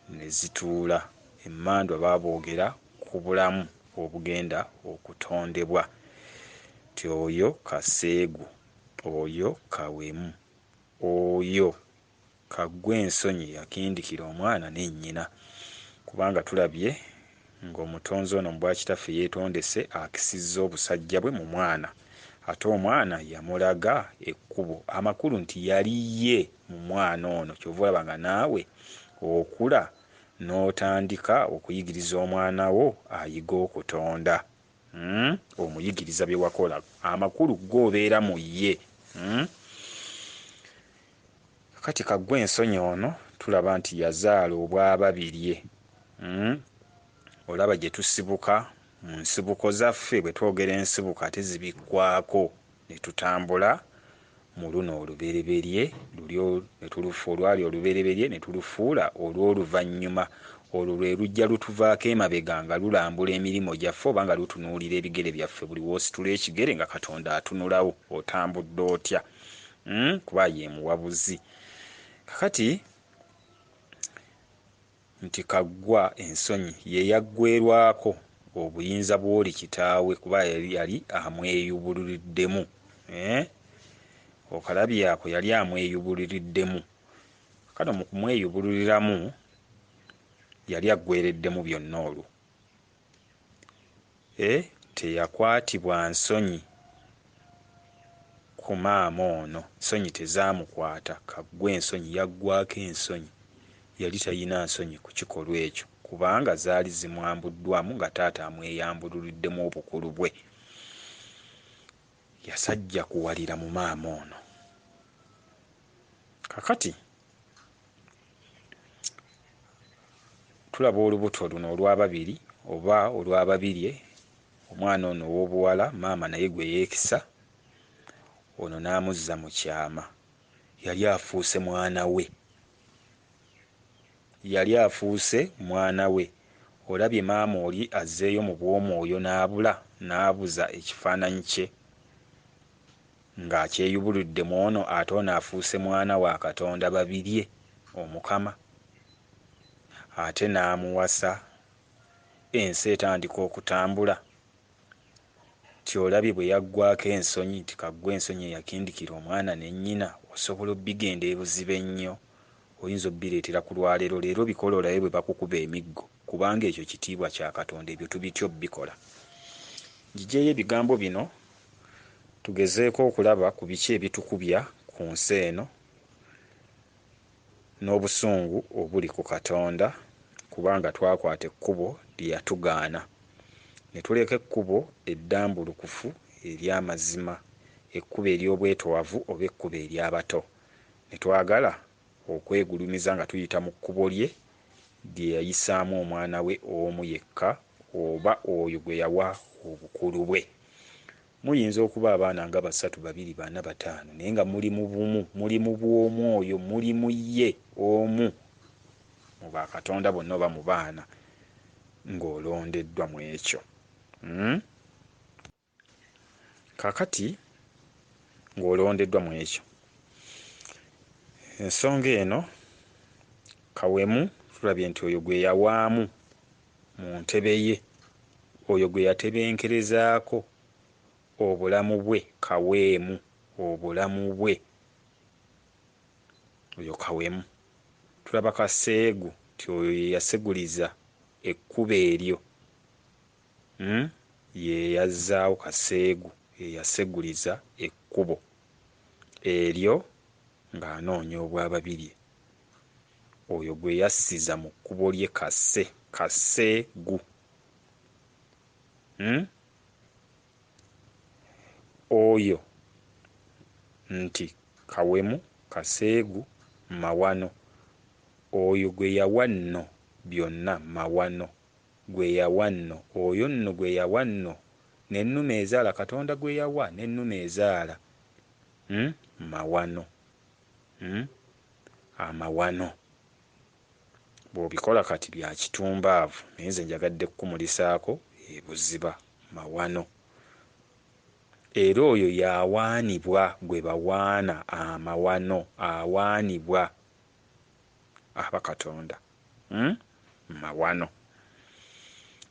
ne zituula. Emmandwa baaboogera ku bulamu obugenda okutondebwa ti oyo kaseegu, oyo kawemu, oyo kaggwa ensonyi yakindikira omwana ne nnyina. Kubanga tulabye ng'omutonzi ono mu bwakitaffe yeetondese akisizza obusajja bwe mu mwana, ate omwana yamulaga ekkubo. Amakulu nti yali ye mu mwana ono. Kyova olaba nga naawe okula n'otandika okuyigiriza omwana wo ayiga okutonda. Omuyigiriza bye wakola, amakulu g'obeera mu ye. Kati kaggwa ensonyi ono tulaba nti yazaala obwaba birye. Olaba gye tusibuka mu nsibuko zaffe, bwe twogera ensibuko ate zibikwako ne tutambula mu luno olubereberye, olwali olubereberye ne tulufuula olw'oluvannyuma. Olwo lwe lujja lutuvaako emabega nga lulambula emirimu gyaffe oba nga lutunuulira ebigere byaffe. Buli w'ositula ekigere nga Katonda atunulawo, otambudde otya? Kuba ye muwabuzi. Kakati nti kaggwa ensonyi ye yaggweerwako obuyinza bw'oli kitaawe, kuba yali amweyubuluriddemu. Okalabye ako yali amweyubuluriddemu. Kano mu kumweyubuluriramu yali aggweereddemu byonna olwo. Teyakwatibwa nsonyi ku maama ono, nsonyi tezaamukwata. Kaggwa ensonyi yaggwako ensonyi, yali talina nsonyi ku kikolwa ekyo kubanga zaali zimwambuddwamu nga taata amweyambululiddemu obukulu bwe. Yasajja kuwalira mu maama ono. Kakati tulaba olubuto luno olw'ababiri oba olw'ababirye. Omwana ono ow'obuwala maama naye gwe yeekisa, ono n'amuzza mu kyama. Yali afuuse mwana we, yali afuuse mwana we. Olabye maama oli azzeeyo mu bw'omwoyo n'abuza ekifaananyi kye ng'akyeyubuludde mu ono, ate ono afuuse mwana wa Katonda babirye omukama, ate n'amuwasa. Ensi etandika okutambula. Ti olabye bwe yaggwako ensonyi nti kaggwa ensonyi eyakindikira omwana ne nnyina. Osobola obbigenda ebuzibe ennyo, oyinza obbireetera ku lwaleero. Leero bikola olabe bwe bakukuba emiggo, kubanga ekyo kitiibwa kya Katonda. Ebyo tubitya obbikola. Ngiggyeyo ebigambo bino tugezeeko okulaba ku biki ebitukubya ku nsi eno n'obusungu obuli ku Katonda, kubanga twakwata ekkubo lye yatugaana ne tuleka ekkubo eddambulukufu ery'amazima, ekkubo ery'obwetoowavu oba ekkubo ery'abato, ne twagala okwegulumiza nga tuyita mu kkubo lye yayisaamu omwana we omu yekka, oba oyo gwe yawa obukulu bwe. muyinza okuba abaana nga 3, 2, 4, 5 naye nga muli mu bumu, muli mu bw'omwoyo, muli mu ye omu mu bakatonda bonna oba mu baana ng'olondeddwa mu ekyo. Kakati ng'olondeddwa mu ekyo, ensonga eno kawemu tulabye nti oyo gwe yawaamu mu ntebe ye, oyo gwe yatebenkerezaako obulamu bwe, kaweemu obulamu bwe, oyo kawemu. Tulaba kaseegu nti oyo ye yaseguliza ekkubo eryo, ye yazzaawo kaseegu, ye yaseguliza ekkubo eryo ng'anoonya obwababirye. Oyo gwe yassiza mu kkubo lye kaseegu. Oyo nti kawemu, kaseegu, mawano. Oyo gwe yawa nno byonna, mawano gwe yawa nno. Oyo nno gwe yawa nno n'ennume ezaala, Katonda gwe yawa n'ennume ezaala, mawano. Amawano bw'obikola kati bya kitumbaavu naye nze njagadde kukumulisaako ebuziba, mawano. Era oyo yawaanibwa, gwe bawaana amawano, awaanibwa aba Katonda, mawano.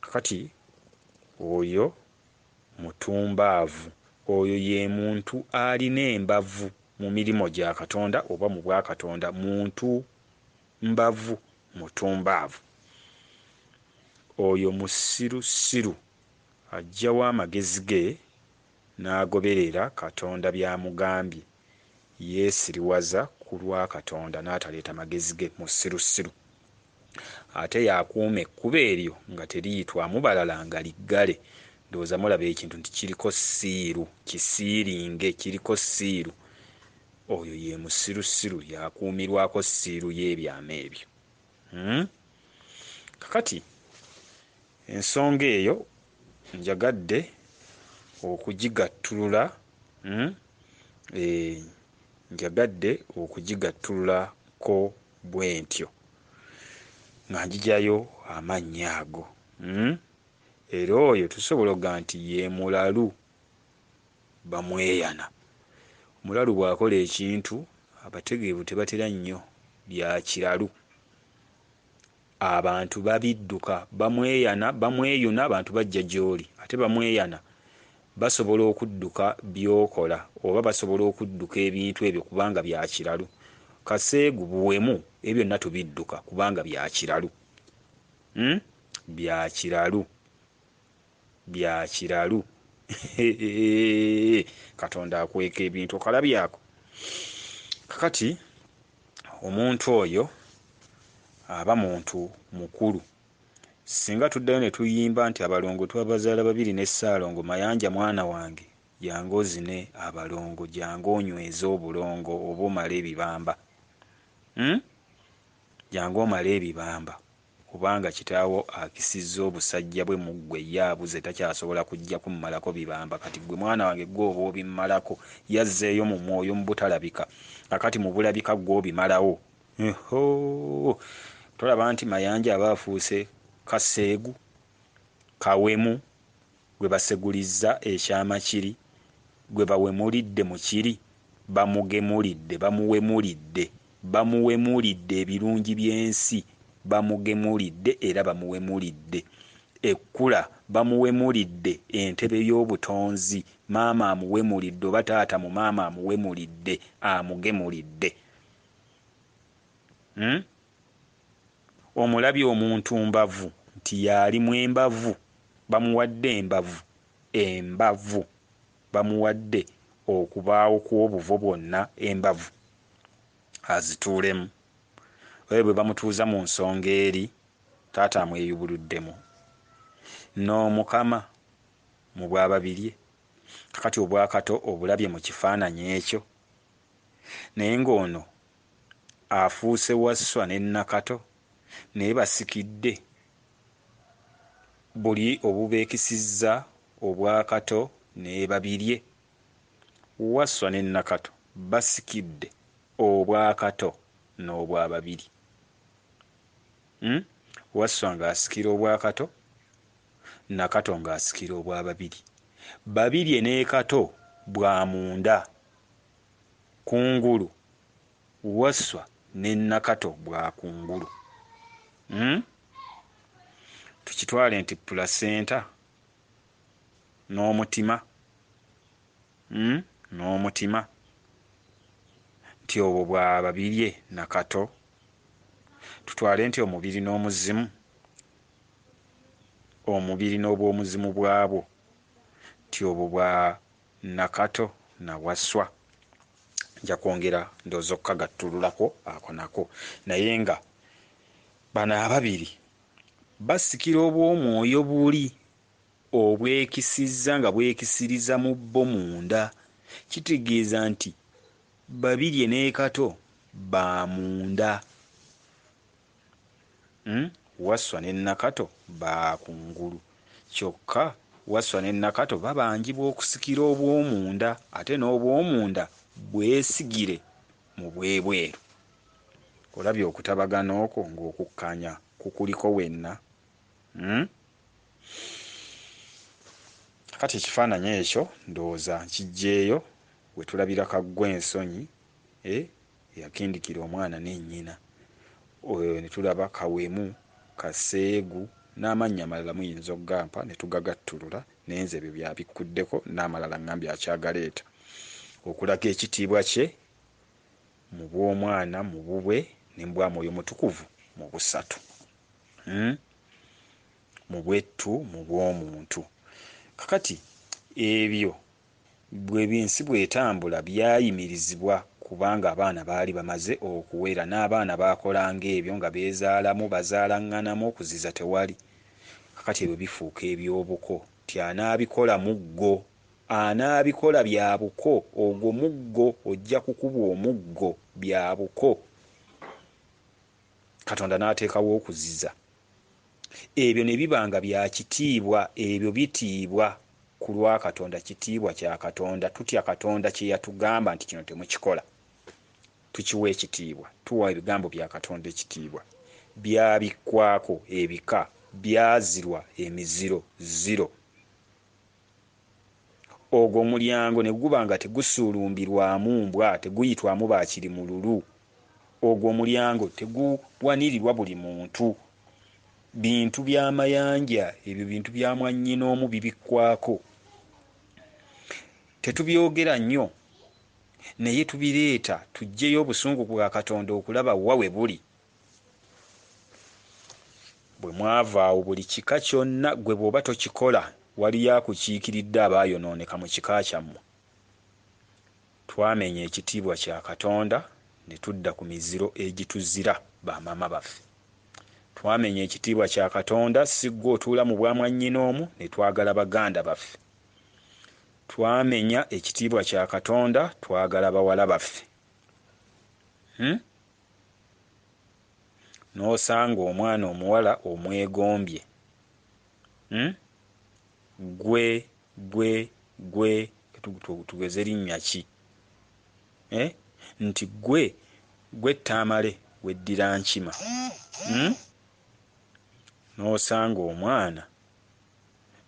Kakati oyo mutumbaavu, oyo ye muntu alina embavu mu mirimo gya Katonda oba mu bwa Katonda, muntu mbavu, mutumbaavu. Oyo musirusiru, aggyawo amagezi ge n'agoberera Katonda by'amugambye, yeesiriwaza ku lwa Katonda n'ataleeta magezi ge, musirusiru. Ate yakuuma ekkubo eryo nga teriyitwamu balala nga liggale. Ndowooza mulaba ekintu nti kiriko siiru, kisiiringe, kiriko siiru. Oyo ye musirusiru, yakuumirwako siiru y'ebyama ebyo. Kakati ensonga eyo njagadde okugigattulula, njagadde okugigattululako bwe ntyo nga njigyayo amannya ago. Era oyo tusobola okuga nti ye mulalu, bamweyana. Omulalu bw'akola ekintu abategeevu tebatera nnyo bya kiralu. Abantu babidduka, bamweyana, bamweyuna, abantu bajja gy'oli. Ate bamweyana basobola okudduka by'okola oba basobola okudduka ebintu ebyo kubanga bya kiralu. Kaseegu buwemu, ebyo byonna tubidduka kubanga bya kiralu. Bya kiralu, bya kiralu. Katonda akweka ebintu, okalabyako. Kakati omuntu oyo aba muntu mukulu. Singa tuddayo ne tuyimba nti abalongo twabazaala 2 ne Ssaalongo, Mayanja mwana wange jangu ozine abalongo, jangu onyweze obulongo oba omale ebibamba. Jangu omale ebibamba kubanga kitaawo akisizza obusajja bwe mu ggwe, ye abuze takyasobola kujja kummalako bibamba. Kati ggwe mwana wange gwe oba obimmalako, yazzeeyo mu mwoyo mu butalabika, akati mu bulabika gwe obimalawo. Tolaba nti Mayanja aba afuuse kaseegu, kawemu, gwe basegulizza ekyama kiri, gwe bawemulidde mu kiri, bamugemulidde, bamuwemulidde, bamuwemulidde ebirungi by'ensi, bamugemulidde era bamuwemulidde ekkula, bamuwemulidde entebe y'obutonzi, maama amuwemulidde oba taata mu maama amuwemulidde, amugemulidde. Omulabye omuntu mbavu nti yalimu embavu, bamuwadde embavu, embavu bamuwadde okubaawo kw'obuvo bwonna, embavu azituulemu. Oyo bwe bamutuuza mu nsonga eri, taata amweyubuluddemu n'omukama mu bwababirye. Kakati obwakato obulabye mu kifaananyi ekyo, naye ng'ono afuuse wasswa ne Nakato, naye basikidde buli obubeekisizza obwakato ne babirye. Wasswa ne Nakato basikidde obwakato n'obwababiri. Wasswa ng'asikira obwakato, Nakato ng'asikira obwababiri. Babirye ne Kato bwa munda kungulu, Wasswa ne Nakato bwa kungulu. Tukitwale nti placenta n'omutima, n'omutima nti obwo bwa babirye Nakato. Tutwale nti omubiri n'omuzimu, omubiri n'obw'omuzimu bwabwo nti obwo bwa Nakato na Wasswa. Nja kwongera ndowooza okukagattululako ako nako, naye nga bano ababiri basikira obw'omwoyo buli obwekisizza nga bwekisiriza mu bbo munda. Kitegeeza nti babirye ne Kato ba munda, Wasswa ne Nakato ba kungulu. Kyokka Wasswa ne Nakato babanjibwa okusikira obw'omunda, ate n'obw'omunda bwesigire mu bwebweru. Olabye okutabagana okwo ng'okukkaanya kukuliko wenna. Kati ekifaananyi ekyo ndowooza nkijjeeyo we tulabira Kaggwa Ensonyi eyakindikira omwana ne nnyina. Ne tulaba Kawemu, Kaseegu n'amannya amalala muyinza okugampa ne tugagattulula, naye nze ebyo byabikkuddeko, n'amalala ngambye akyagaleeta okulaga ekitiibwa kye mu bw'omwana, mu bubwe ne mu bwa Mwoyo Mutukuvu mu busatu, mu bwettu, mu bw'omuntu. Kakati ebyo bwe binsi bwetambula byayimirizibwa kubanga abaana baali bamaze okuwera, n'abaana baakolanga ebyo nga beezaalamu bazaalaŋŋanamu, okuziza tewali. Kakati ebyo bifuuka ebyobuko, nti anaabikola muggo, anaabikola bya buko, ogwo muggo ojja kukuba omuggo, bya buko. Katonda n'ateekawo okuziza. Ebyo ne bibanga bya kitiibwa, ebyo bitiibwa ku lwa Katonda, kitiibwa kya Katonda. Tutya Katonda kye yatugamba nti kino temukikola, tukiwa ekitiibwa, tuwa ebigambo bya Katonda ekitiibwa. Byabikwako ebika, byazirwa emiziro ziro. Ogwo omulyango ne guba nga tegusuulumbirwamu mbwa, teguyitwamu baakiri mululu. Ogwo omulyango teguwanirirwa buli muntu. Bintu by'amayanja, ebyo bintu bya mwannyinoomu bibikwako. Tetubyogera nnyo, naye tubireeta tuggyeyo obusungu bwa Katonda okulaba wa we buli. Bwe mwava awo buli kika kyonna gwe bw'oba tokikola waliyo akukiikiridde abaayonooneka mu kika kyammwe. Twamenya ekitiibwa kya Katonda ne tudda ku miziro egituzira bamaama baffe. Twamenya ekitiibwa kya Katonda, si ggwe otuula mu bwa mwannyinoomu, ne twagala baganda baffe. Twamenya ekitiibwa kya Katonda, twagala bawala baffe. N'osanga omwana omuwala omwegombye, gwe tugeze linnya ki? Nti gwe Ttamale weddira nkima. N'osanga omwana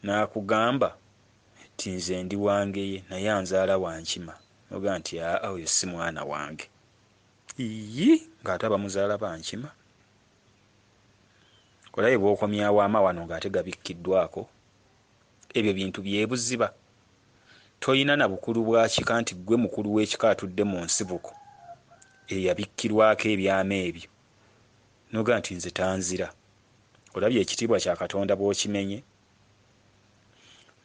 n'akugamba ti nze ndi wangeye naye anzaala wa nkima, noga nti oyo si mwana wange. Ng'ate bamuzaala ba nkima. Olabe bw'okomyawo amawano ng'ate gabikkiddwako. Ebyo bintu byebuziba. Toyina na bukulu bwa kika nti gwe mukulu w'ekika atudde mu nsibuko eyabikkirwako ebyama ebyo, noga nti nze tanzira. Olabye ekitiibwa kya Katonda bw'okimenye.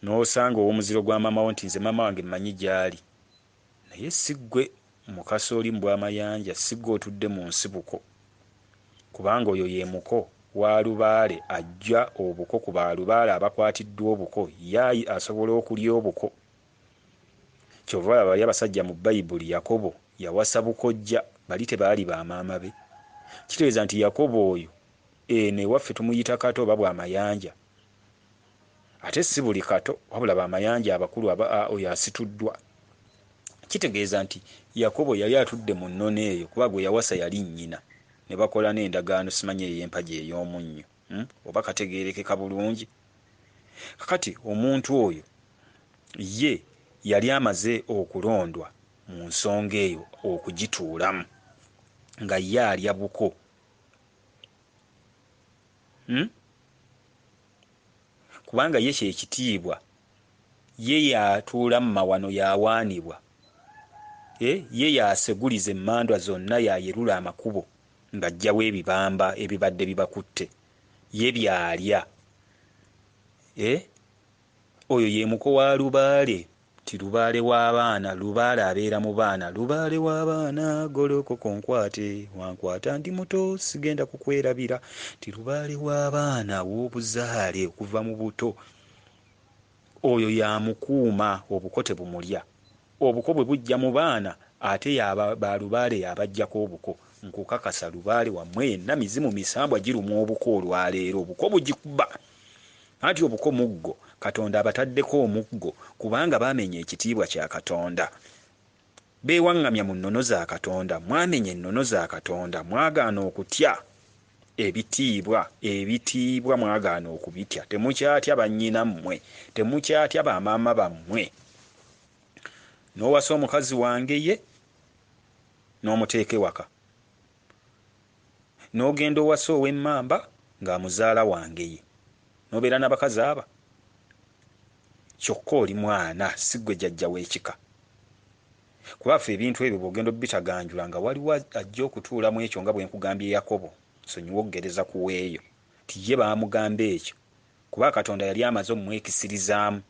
N'osanga ow'omuziro gwa maama wo nti nze maama wange mmanyi gy'ali, naye si ggwe mukasa oli mu bw'amayanja, si ggwe otudde mu nsibuko, kubanga oyo ye muko wa lubaale, ajja obuko ku balubaale abakwatiddwa obuko, ye asobola okulya obuko. Kyova olaba bali abasajja mu Bayibuli, Yakobo yawasa bukojja, bali tebaali ba maama be. Kitegeeza nti Yakobo oyo eno ewaffe tumuyita Kato oba bw'amayanja. ate si buli kato wabula bamayanja abakulu oyo asituddwa. Kitegeeza nti Yakobo yali atudde mu nnono eyo kuba gwe yawasa yali nnyina, ne bakola n'endagaano simanyi ey'empagi ey'omunnyo, oba kategeerekeka bulungi. Kakati omuntu oyo ye yali amaze okulondwa mu nsonga eyo okugituulamu nga ye alya buko. Kubanga ye kyekitiibwa, ye yatuula mu mawano yawaanibwa, ye yaseguliza emmandwa zonna yayerula amakubo ng'ajjawo ebibamba ebibadde bibakutte, ye byalya. Oyo ye muko wa lubaale, ti lubaale w'abaana, lubaale abeera mu baana, lubaale w'abaana golokoko nkwate, wankwata ndi muto sigenda kukwerabira, ti lubaale w'abaana w'obuzaale okuva mu buto. Oyo yamukuuma, obuko tebumulya. Obuko bwe bujja mu baana ate ba lubaale yabajjako obuko. Nkukakasa lubaale wammwe yenna mizimu misambwa giruma obuko olwaleero, obuko bugikuba. Anti obuko muggo, Katonda abataddeko omuggo kubanga baamenya ekitiibwa kya Katonda. Beewaŋŋamya mu nnono za Katonda, mwamenya ennono za Katonda, mwagaana okutya ebitiibwa mwagaana okubitya. Temukyatya bannyinammwe, temukyatya bamaama bammwe. N'owasa omukazi wange ye n'omuteeka ewaka, n'ogenda owasa ow'emmamba ng'amuzaala wange ye, n'obeera n'abakazi aba. Kyokka oli mwana, si ggwe jjajja w'ekika. Kuba ffe ebintu ebyo bw'ogenda obitaganjula nga waliwo ajja okutuulamu ekyo nga bwe nkugambye Yakobo, nsonyiwa okugereza kuweeyo, ti ye baamugamba ekyo kuba Katonda yali amaze omwekisirizaamu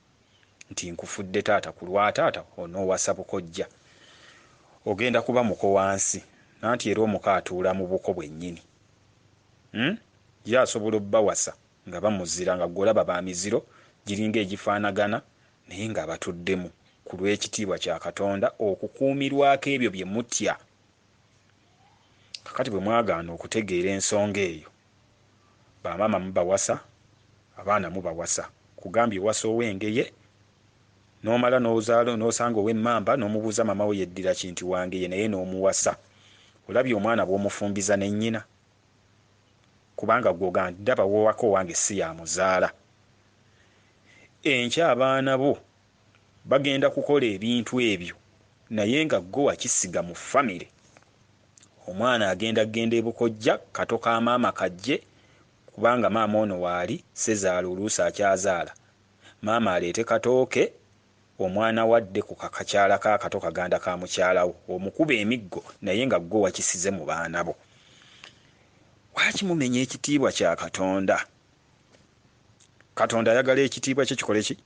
nti nkufudde taata, ku lwa taata onoowasa bukojja, ogenda kuba muko wansi. Nanti era omuko atuula mu buko bwennyini. Ye asobola obbawasa nga bamuzira, nga golaba ba miziro giringa egifaanagana naye nga batuddemu ku lw'ekitiibwa kya Katonda okukuumirwako ebyo bye mutya. Kakati bwe mwagaana okutegeera ensonga eyo, bamaama mubawasa, abaana mubawasa. Kugambye owasa ow'engeye n'omala n'osanga ow'emmamba n'omubuuza maama we yeddira kinti wange ye, naye n'omuwasa. Olabye omwana bw'omufumbiza ne nnyina, kubanga gwoga ndaba wowako wange si yamuzaala. Enkya abaana bo bagenda kukola ebintu ebyo naye nga gwe wakisiga mu famire. Omwana agenda ebukojja, kato ka maama kajje, kubanga maama ono waali sezaala oluusi akyazaala. Maama aleete katooke, omwana wadde ku kakakyala ka kato kaganda ka mukyalawo, omukuba emiggo naye nga gwe wakisize mu baana bo. Lwaki mumenya ekitiibwa kya Katonda? Katonda ayagala ekitiibwa kye kikole ki?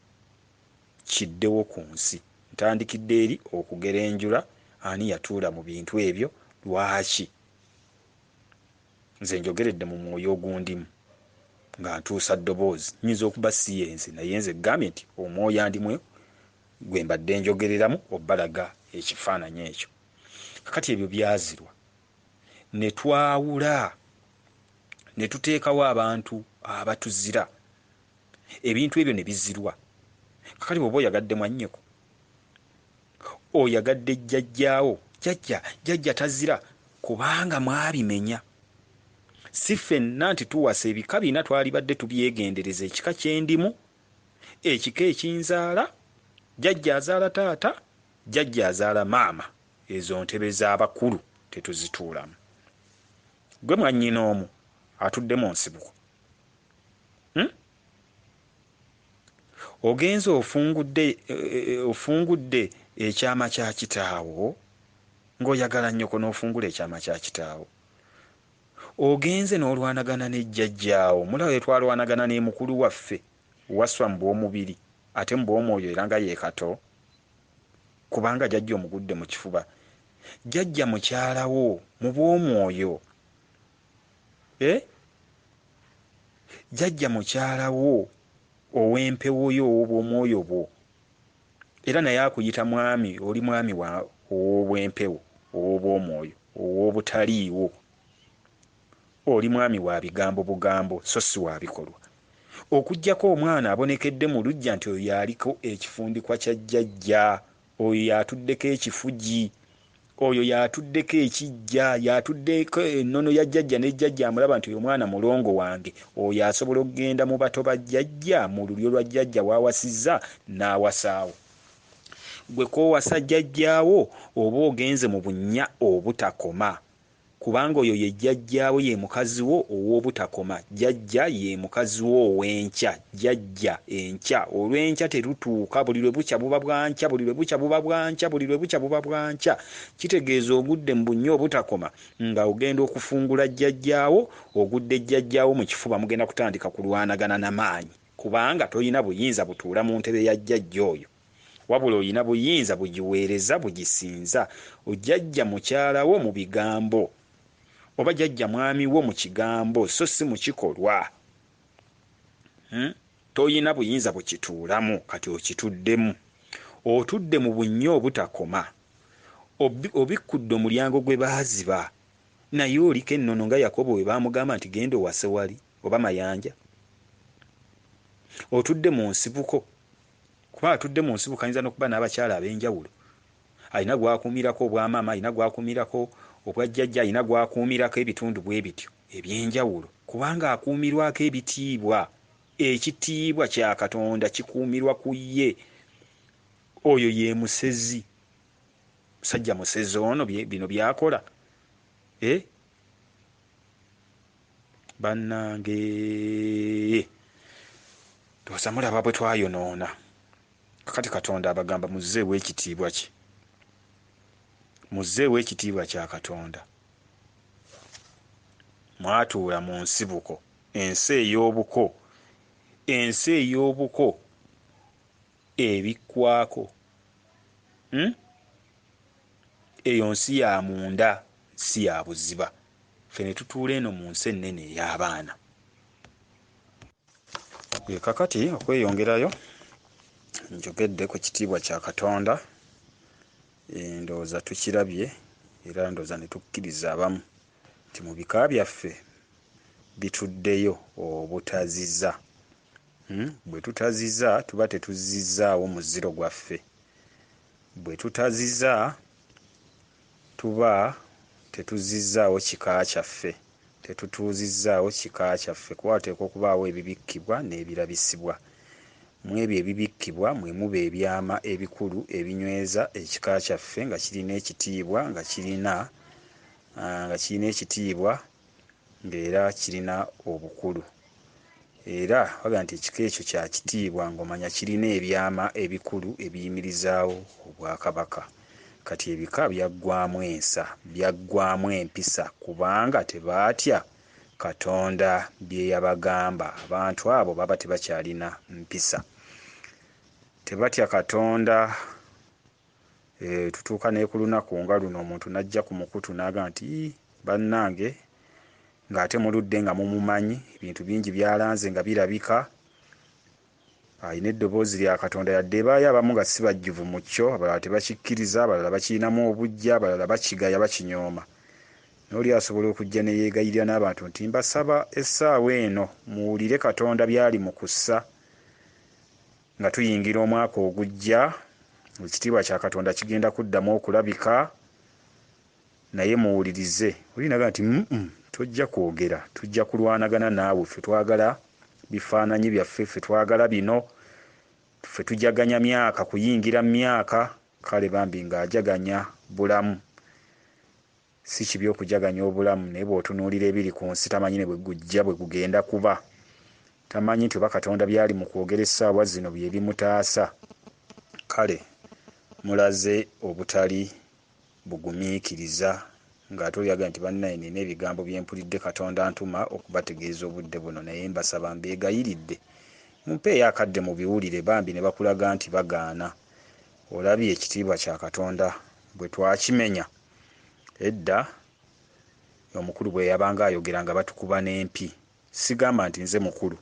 Kiddewo ku nsi. Ntandikidde eri okugera enjula, ani yatuula mu bintu ebyo, lwaki? Nze njogeredde mu mwoyo ogundimu nga ntuusa ddoboozi. Nnyinza okuba si yenze, naye nze gambye nti omwoyo andimwe gwe mbadde njogereramu obbalaga ekifaananyi ekyo. Kakati ebyo byazirwa, ne twawula ne tuteekawo abantu abatuzira. Ebintu ebyo ne bizirwa. Kakati bw'oba oyagadde mwannyoko, oyagadde jjajjaawo, jjajja tazira kubanga mwabimenya. Si ffenna nti tuwasa ebika bina twalibadde tubyegendereza, ekika ky'endimu, ekika ekinzaala, jjajja azaala taata, jjajja azaala maama. Ezo ntebe z'abakulu tetuzituulamu. Gwe mwannyina omu atudde mu nsibuko, ogenze ofungudde ekyama kya kitaawo ng'oyagala nnyoko n'ofungula ekyama kya kitaawo. Ogenze n'olwanagana ne jjajjaawo, mulaba bwe twalwanagana ne mukulu waffe waswa mu bw'omubiri ate mu bw'omwoyo era nga ye kato, kubanga jjajja omugudde mu kifuba. Jjajja mukyalawo mu bw'omwoyo, jjajja mukyalawo ow'empewo yo ow'obw'omwoyo bwo, era naye akuyita mwami, oli mwami ow'obw'empewo, ow'obw'omwoyo, ow'obutaliiwo. Oli mwami wa bigambo bugambo so si wa bikolwa. okuggyako omwana abonekedde mu luggya nti oyo yaliko ekifundikwa kya jjajja, oyo yatuddeko ekifugi, oyo yatuddeko ekijja, yatuddeko ennono ya jjajja ne jjajja amulaba nti oyo mwana mulongo wange, oyo asobola okugenda mu bato ba jjajja mu lulyo lwa jjajja wawasizza n'awasaawo. Gwe koowasa jjajjaawo oba ogenze mu bunnya obutakoma, kubanga oyo ye jjajjaawo ye mukazi wo ow'obutakoma. Jjajja ye mukazi wo ow'enkya, jjajja enkya. Olw'enkya terutuuka, buli lwe bukya buba bwankya, buli lwe bukya buba bwankya, buli lwe bukya buba bwankya. Kitegeeza ogudde mu bunnya obutakoma nga ogenda okufungula jjajjaawo, ogudde jjajjaawo mu kifuba, mugenda kutandika kulwanagana na maanyi, kubanga toyina buyinza butuula mu ntebe ya jjajja oyo, wabula oyina buyinza bugiweereza, bugisinza. Ojjajja mukyalawo mu bigambo, oba jjajja mwami wo mu kigambo, so si mu kikolwa. Toyina buyinza bukituulamu, kati okituddemu. Otudde mu bunnya obutakoma, obikkudde omulyango gwe baaziba, naye oliko ennono nga Yakobo we baamugamba nti genda owase wali, oba mayanja. Otudde mu nsibuko, kuba atudde mu nsibuko ayinza n'okuba n'abakyala ab'enjawulo. Alina gwakuumirako obwamaama, alina gwakuumirako obwajjajja, alina gwakuumirako ebitundu bwe bityo eby'enjawulo, kubanga akuumirwako ebitiibwa. Ekitiibwa kya Katonda kikuumirwa ku ye. Oyo ye musezi, musajja musezi ono, bino byakola. Bannange, ndowooza mulaba bwe twayonoona. Kakati Katonda abagamba muzzeewo ekitiibwa kye, muzzeewo ekitiibwa kya Katonda. Mwatuula mu nsibuko, ensi ey'obuko, ensi ey'obuko ebikkwako. Eyo nsi ya munda, si ya buziba. Ffe ne tutuula eno mu nsi ennene ey'abaana. Kakati okweyongerayo, njogedde ku kitiibwa kya Katonda, ndowooza tukirabye, era ndowooza ne tukkiriza abamu nti mu bika byaffe bituddeyo obutaziza. Bwe tutaziza tuba tetuzizaawo muziro gwaffe. Bwe tutaziza tuba tetuzizaawo kika kyaffe, tetutuuzizaawo kika kyaffe. Kuba wateekwa okubaawo ebibikkibwa n'ebirabisibwa. Mu ebyo ebibikkibwa mwe muba ebyama ebikulu ebinyweza ekika kyaffe nga kirina ekitiibwa, nga kirina ekitiibwa, ng'era kirina obukulu. Era baga nti ekika ekyo kya kitiibwa ng'omanya kirina ebyama ebikulu ebiyimirizaawo obwakabaka. Kati ebika byaggwaamu ensa, byaggwaamu empisa, kubanga tebaatya Katonda bye yabagamba. Abantu abo baba tebakyalina mpisa, tebatya Katonda. Tutuuka ne ku lunaku nga luno omuntu n'ajja ku mukutu n'agamba nti bannange, ng'ate muludde nga mumumanyi, ebintu bingi byalanze nga birabika. Alina eddoboozi lya Katonda, yadde ebaayo abamu nga si bajjuvu mu kyo, abalala tebakikkiriza, abalala bakirinamu obujja, abalala bakigaya bakinyooma. N'oli asobola okujja ne yeegayirira n'abantu nti mbasaba essaawa eno muwulire Katonda by'ali mu kussa, nga tuyingira omwaka ogujja. Ekitiibwa kya Katonda kigenda kuddamu okulabika, naye muwulirize. Olinaga nti tojja kwogera, tujja kulwanagana naawe, ffe twagala bifaananyi byaffe, ffe twagala bino, ffe tujaganya myaka, kuyingira myaka. Kale bambi ng'ajaganya bulamu. Si kibi okujaganya obulamu, naye bw'otunuulira ebiri ku nsi tamanyi ne bwe gujja bwe gugenda kuba. Tamanyi nti oba Katonda by'ali mu kwogera essaawa zino bye bimutaasa. Kale mulaze obutali bugumiikiriza, ng'ate olyaga nti bannaye nina ebigambo bye mpulidde Katonda ntuma okubategeeza obudde buno, naye mbasaba mbeegayiridde mumpeeyo akadde mu biwulire, bambi ne bakulaga nti bagaana. Olabye ekitiibwa kya Katonda bwe twakimenya edda, omukulu bwe yabanga ayogera nga batukuba n'empi. Sigamba nti nze mukulu,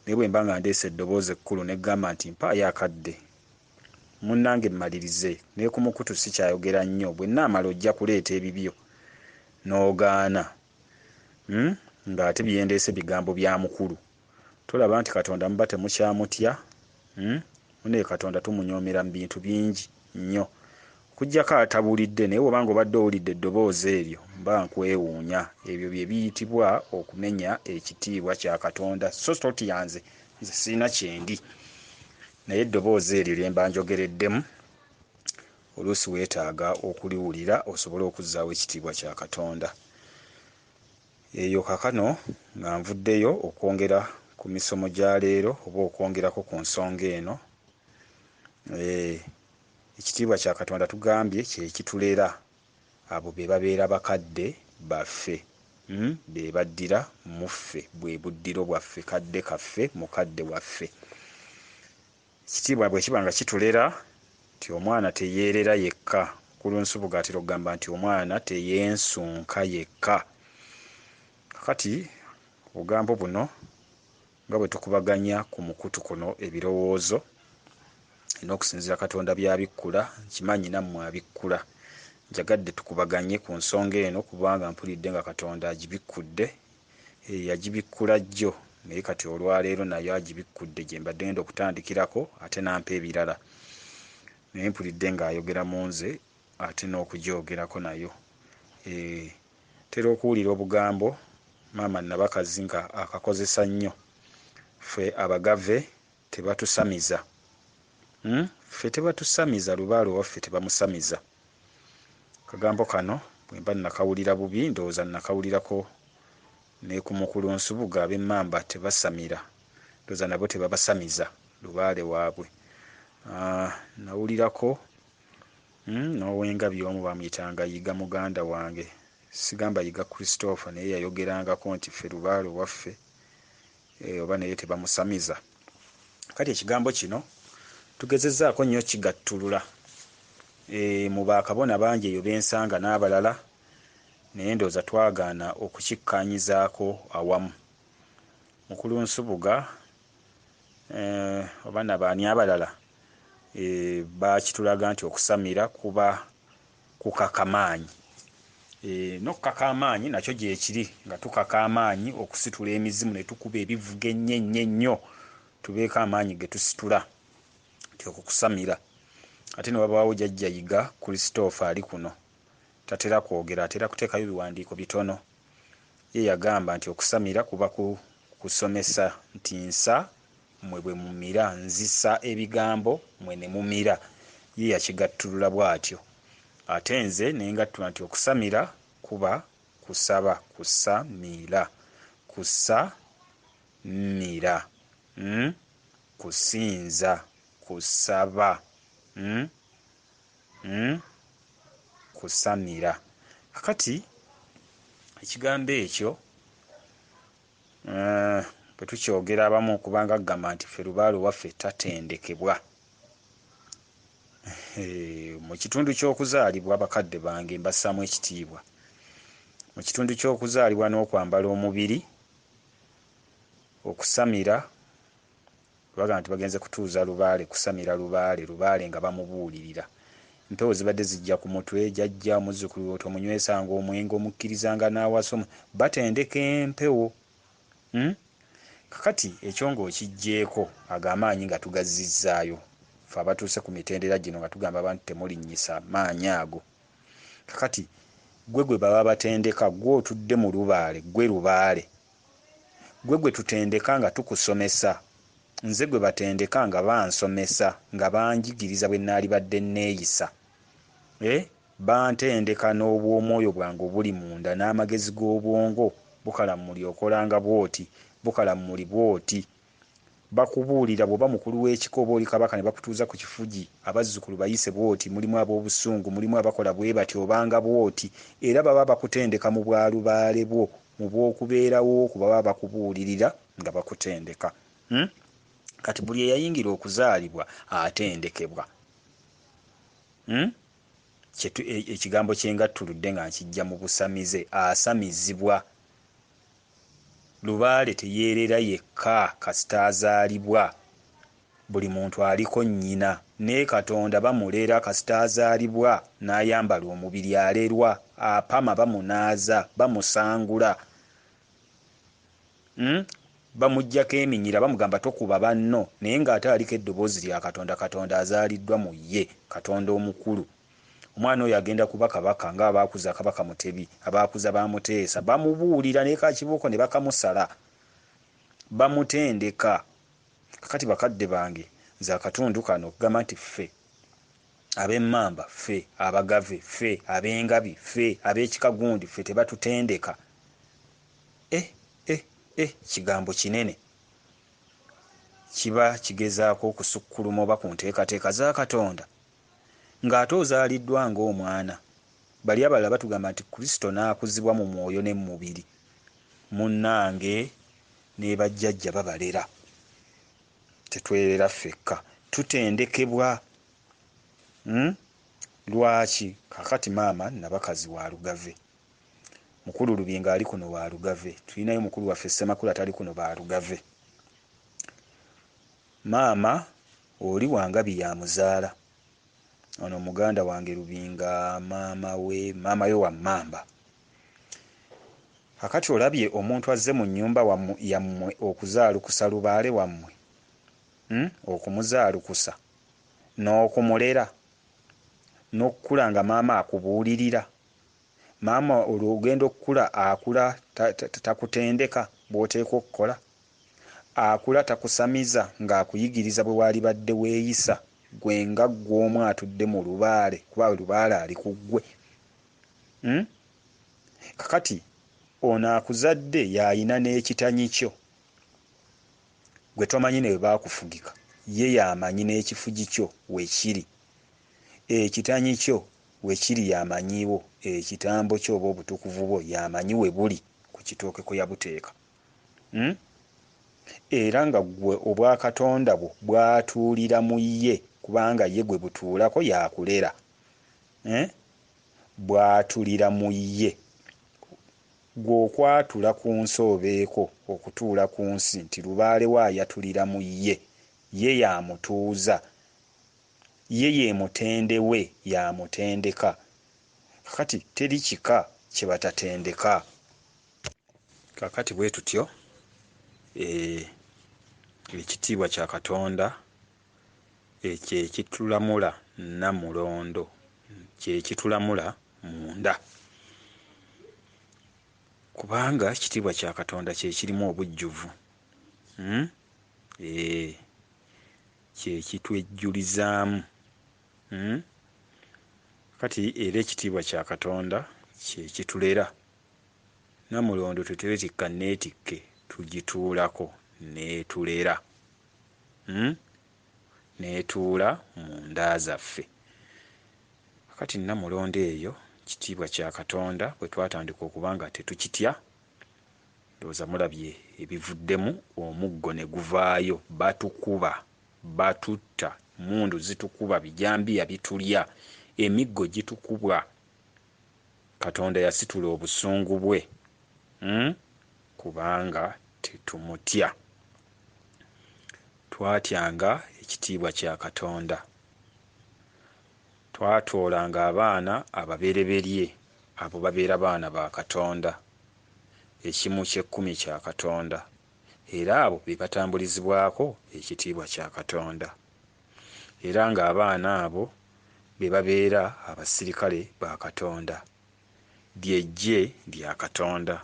naye bwe mba nga ndeese eddoboozi ekkulu ne gamba nti mpaayo akadde munnange mmalirize, naye ku mukutu sikyayogera nnyo. Bwe nnaamala ojja kuleeta ebibyo n'ogaana, ng'ate byendeese bigambo bya mukulu. tulaba nti Katonda muba temukyamutya. Naye Katonda tumunyoomera mu bintu bingi nnyo, okuggyako atabulidde. Naye obanga obadde owulidde eddoboozi eryo mba nkwewuunya. Ebyo bye biyitibwa okumenya ekitiibwa kya Katonda. So totya nze sirina kyendi, naye eddoboozi eryo lye mba njogereddemu oluusi weetaaga okuliwulira osobole okuzzaawo ekitiibwa kya Katonda. Eyo kakano nga nvuddeyo okwongera ku misomo gya leero oba okwongerako ku nsonga eno. Ekitiibwa kya Katonda tugambye kye kitulera, abo be babeera bakadde baffe, be baddira mu ffe, bwe buddiro bwaffe, kadde kaffe mukadde waffe. Ekitiibwa bwe kiba nga kitulera nti omwana teyeerera yekka. Kulunsubuga atera okugamba nti omwana teyensunka yekka. Kakati obugambo buno nga bwe tukubaganya ku mukutu kuno ebirowoozo n'okusinziira Katonda by'abikkula, nkimanyi nammwe abikkula. Njagadde tukubaganye ku nsonga eno kubanga mpulidde nga Katonda agibikkudde. Yagibikkula jjo, naye kati olwaleero nayo agibikkudde gye mbadde ngenda okutandikirako ate nampa ebirala. Naye mpulidde ng'ayogera mu nze ate n'okugyogerako nayo. Tera okuwulira obugambo maama Nabakazi nga akakozesa nnyo. Ffe abagave tebatusamiza. Ffe tebatusamiza, lubaale waffe tebamusamiza. Kagambo kano bwe mba nakawulira bubi ndowooza nakawulirako ne ku mukulu Nsubuga ab'Emmamba tebasamira, ndowooza nabo tebabasamiza lubaale waabwe. Nawulirako n'Owengabi omu bamuyitanga Yiga muganda wange, sigamba Yiga Christopher, naye yayogerangako nti ffe lubaale waffe oba naye tebamusamiza. Kati ekigambo kino tugezezzaako nnyo kigattulula mu bakabona bangi eyo bensanga n'abalala, naye ndowooza twagaana okukikkaanyizaako awamu. Mukulu Nsubuga oba nabaani abalala bakitulaga nti okusamira kuba kukaka maanyi. N'okukaka amaanyi nakyo gye kiri, nga tukaka amaanyi okusitula emizimu ne tukuba ebivuga ennyo tubeeko amaanyi ge tusitula, nti okwo kusamira. Ate ne wabaawo jjajja Yiga Christopher ali kuno, tatera kwogera, atera kuteekayo ebiwandiiko bitono. Ye yagamba nti okusamira kuba kusomesa, nti nsa mmwe bwe mumira, nzisa ebigambo mmwe ne mumira. Ye yakigattulula bw'atyo. Ate nze ne ngattula nti okusamira kuba kusaba, kusamira, kusamira, kusinza, kusaba, kusamira. Kakati ekigambo ekyo bwe tukyogera abamu okubanga kugamba nti ffe lubaale waffe tatendekebwa. Mu kitundu ky'okuzaalibwa abakadde bange mbassaamu ekitiibwa. Mu kitundu ky'okuzaalibwa n'okwambala omubiri, okusamira, baga nti bagenze kutuuza lubaale, kusamira lubaale nga bamubuulirira. Empewo zibadde zijja ku mutwe, jjajja muzzukulu otomunywesanga omwenge omukkirizanga n'awasa, batendeka empewo. Kakati ekyo ng'okiggyeko ag'amaanyi nga tugazizzaayo, ffe abatuuse ku mitendera gino nga tugamba abantu temulinnyisa maanyi ago. Kakati gwe baba batendeka, gwe otudde mu lubaale, gwe lubaale, gwe tutendeka nga tukusomesa, nze gwe batendeka nga bansomesa, nga banjigiriza bwe naali badde neeyisa. Bantendeka n'obw'omwoyo bwange obuli munda n'amagezi g'obwongo. Bukalamuli okolanga bw'oti, Bukalamuli bw'oti. Bakubuulira bw'oba mukulu w'ekika oba oli kabaka ne bakutuuza ku kifugi, abazzukulu bayise bw'oti, mulimu ab'obusungu, mulimu abakola bwe bati obanga bw'oti. Era baba bakutendeka mu bwalubaale bwo, mu bw'okubeerawo ku baba bakubuulirira nga bakutendeka. Kati buli eyayingira okuzaalibwa atendekebwa. Ekigambo kyengattuludde nga nkijja mu busamize, asamizibwa. Lubaale teyeerera yekka kasita azaalibwa, buli muntu aliko nnyina, naye Katonda bamulera kasita azaalibwa n'ayambala omubiri alerwa, apama bamunaaza, bamusangula. bamuggyako eminyira bamugamba tokuba banno naye ng'ate aliko eddoboozi lya Katonda. Katonda azaaliddwa mu ye, Katonda omukulu. Omwana oyo agenda kuba kabaka ng'abaakuza Kabaka Mutebi, abaakuza Bamuteesa. Bamubuulira naye kakibuuko ne bakamusala, bamutendeka. Kakati bakadde bange nze akatundu kano okugamba nti ffe ab'Emmamba, ffe Abagave, ffe ab'Engabi, ffe ab'Ekikagundi, ffe tebatutendeka. Kigambo kinene kiba kigezaako okusukkuluma oba ku nteekateeka za Katonda ng'ate ozaaliddwa ng'omwana. Bali abalala batugamba nti Kristo n'akuzibwa mu mwoyo ne mu mubiri. Munnange ne bajjajja babalera, tetwerera ffekka, tutendekebwa. Lwaki? Kakati maama Nabakazi wa Lugave, mukulu Lubinga ali kuno wa Lugave, tulinayo mukulu waffe Ssemakula tali kuno ba Lugave. Maama oli Wangabi ya muzaala, ono muganda wange Lubinga maama we wa Mmamba. Kakati olabye omuntu azze mu nnyumba yammwe okuzaalukusa lubaale wammwe, okumuzaalukusa n'okumulera n'okukula nga maama akubuulirira. Maama olwo ogenda okukula, akula takutendeka bw'oteekwa okukola, akula takusamiza ng'akuyigiriza bwe waalibadde weeyisa, gwe nga ggw'omu atudde mu lubaale kuba lubaale ali ku ggwe. Kakati ono akuzadde y'ayina n'ekitanyi kyo gwe tomanyi ne bwe baakufugika, ye y'amanyi n'ekifugi kyo weekiri. Ekitanyi kyo weekiri y'amanyiwo, ekitambo kyo oba obutukuvu bwo y'amanyi we buli ku kitooke kwe yabuteeka. Era nga ggwe obwa Katonda bwo bwatuulira mu ye, kubanga ye gwe butuulako y'akulera. Bwatulira mu ye, gwe okwatula ku nsi obeeko okutuula ku nsi nti lubaale wa yatulira mu ye, ye yamutuuza, ye yemutendewe yamutendeka. Kakati teri kika kye batatendeka. Kakati bwe tutyo ekitiibwa kya Katonda ekyo ekitulamula Namulondo, kyekitulamula munda, kubanga ekitiibwa kya Katonda kyekirimu obujjuvu, kyekitwejjulizaamu. Kati era ekitiibwa kya Katonda kyekitulera. Namulondo tuteretikka neetikke, tugituulako neetulera, neetuula mu nda zaffe. Kati Namulondo eyo kitiibwa kya Katonda bwe twatandika okuba nga tetukitya, ndowooza mulabye ebivuddemu, omuggo ne guvaayo, batukuba, batutta, mundu zitukuba, bijambiya bitulya, emiggo gitukubwa. Katonda yasitula obusungu bwe, kubanga tetumutya. Twatyanga ekitiibwa kya Katonda, twatoolanga abaana ababereberye, abo babeera baana ba Katonda, ekimu ky'ekkumi kya Katonda, era abo be batambulizibwako ekitiibwa kya Katonda, era ng'abaana abo be babeera abasirikale ba Katonda, ly'eggye lya Katonda.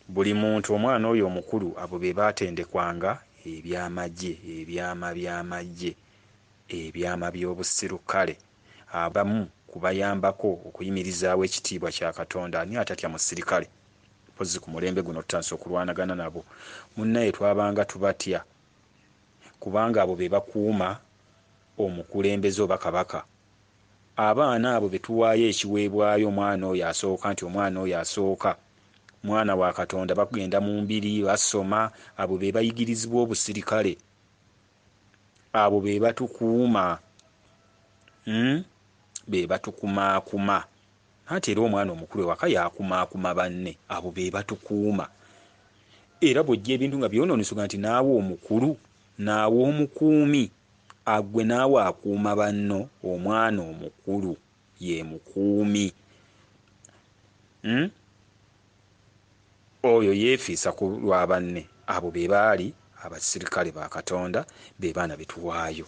Buli muntu, omwana oyo omukulu, abo be baatendekwanga ebyamagye, ebyama by'amagye, ebyama by'obusirikale. Abamu kubayambako okuyimirizaawo ekitiibwa kya Katonda. Ani atatya musirikale? Mpozi ku mulembe guno tutandise okulwanagana nabo. Munnaye twabanga tubatya, kubanga abo be bakuuma omukulembeze oba kabaka. Abaana abo be tuwaayo ekiweebwayo, omwana oyo asooka, nti omwana oyo asooka, mwana wa Katonda, bagenda mu mbiri basoma, abo be bayigirizibwa obusirikale, abo be batukuuma, be batukumaakuma. Ate era omwana omukulu ewaka yakumaakuma banne, abo be batukuuma. Era bw'ojja ebintu nga byonoonyesoga nti naawe omukulu, naawe omukuumi, agwe naawe akuuma banno. Omwana omukulu ye mukuumi. Oyo yeefiisa ku lwa banne, abo be baali abasirikale ba Katonda, be baana betuwaayo.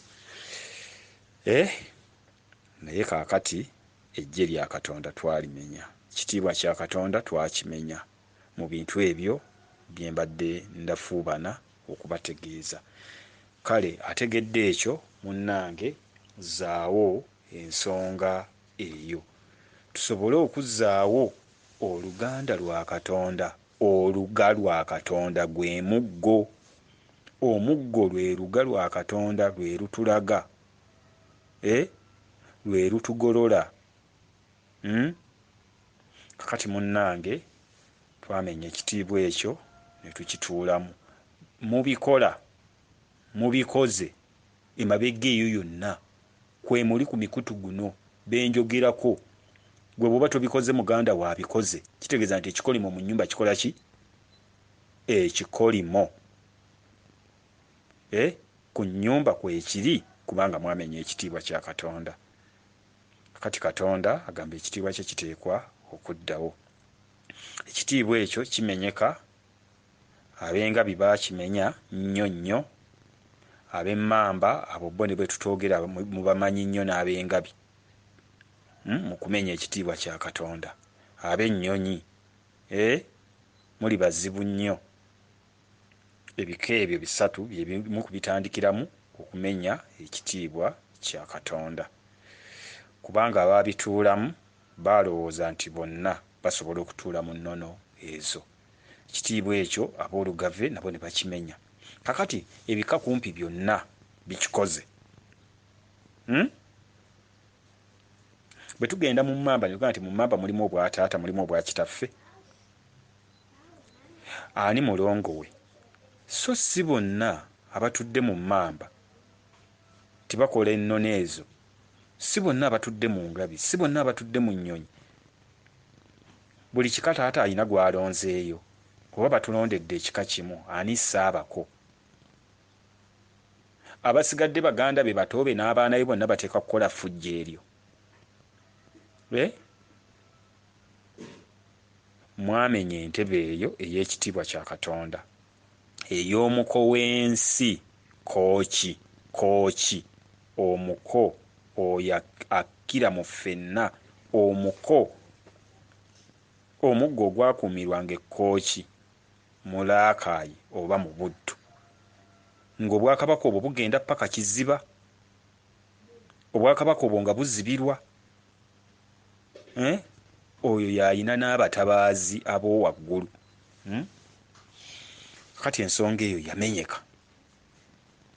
Naye kaakati ejje lya Katonda twalimenya, ekitiibwa kya Katonda twakimenya mu bintu ebyo bye mbadde ndafuubana okubategeeza. Kale ategedde ekyo munnange, zaawo ensonga eyo tusobole okuzzaawo oluganda lwa Katonda. Oluga lwa Katonda gwe muggo. Omuggo lwe luga lwa Katonda, lwe lutulaga, lwe lutugolola. Kakati munnange twamenya ekitiibwa ekyo ne tukituulamu. Mubikola, mubikoze, emabega eyo yonna kwe muli ku mikutu guno benjogerako. Gwe bw'oba tobikoze muganda wabikoze, kitegeeza nti ekikolimo mu nnyumba kikola ki? Ekikolimo ku nnyumba kwekiri, kubanga mwamenya ekitiibwa kya Katonda. Kati Katonda agamba ekitiibwa kye kiteekwa okuddawo. Ekitiibwa ekyo kimenyeka, ab'engabi baakimenya nnyo nnyo, ab'emmamba abo bo ne bwe tutoogera mubamanyi nnyo n'ab'engabi mu kumenya ekitiibwa kya Katonda. Ab'ennyonyi muli bazibu nnyo. Ebika ebyo bisatu bye bimu ku bitandikiramu okumenya ekitiibwa kya Katonda, kubanga abaabituulamu baalowooza nti bonna basobola okutuula mu nnono ezo. Ekitiibwa ekyo ab'olugave nabo ne bakimenya. Kakati ebika kumpi byonna bikikoze. Bwe tugenda mu mmamba ne tugamba nti mu mmamba mulimu obwa taata, mulimu obwa kitaffe, ani mulongo we? So si bonna abatudde mu mmamba tibakola ennono ezo, si bonna abatudde mu ngabi, si bonna abatudde mu nnyonyi. Buli kika taata alina gw'alonzeeyo. Oba batulondedde ekika kimu, ani saabako? Abasigadde baganda be bato be n'abaana be bonna bateekwa kukola ffujjo eryo. Mwamenya entebe eyo ey'ekitiibwa kya Katonda, ey'omuko w'ensi, kooki, omuko oyo akkira mu ffenna, omuko, omuggo ogwakuumirwanga ekkooki mu Laakaayi oba mu Buddu, ng'obwakabaka obwo bugenda paka Kiziba, obwakabaka obwo nga buzibirwa. Oyo y'ayina n'abatabaazi ab'owaggulu. Kati ensonga eyo yamenyeka,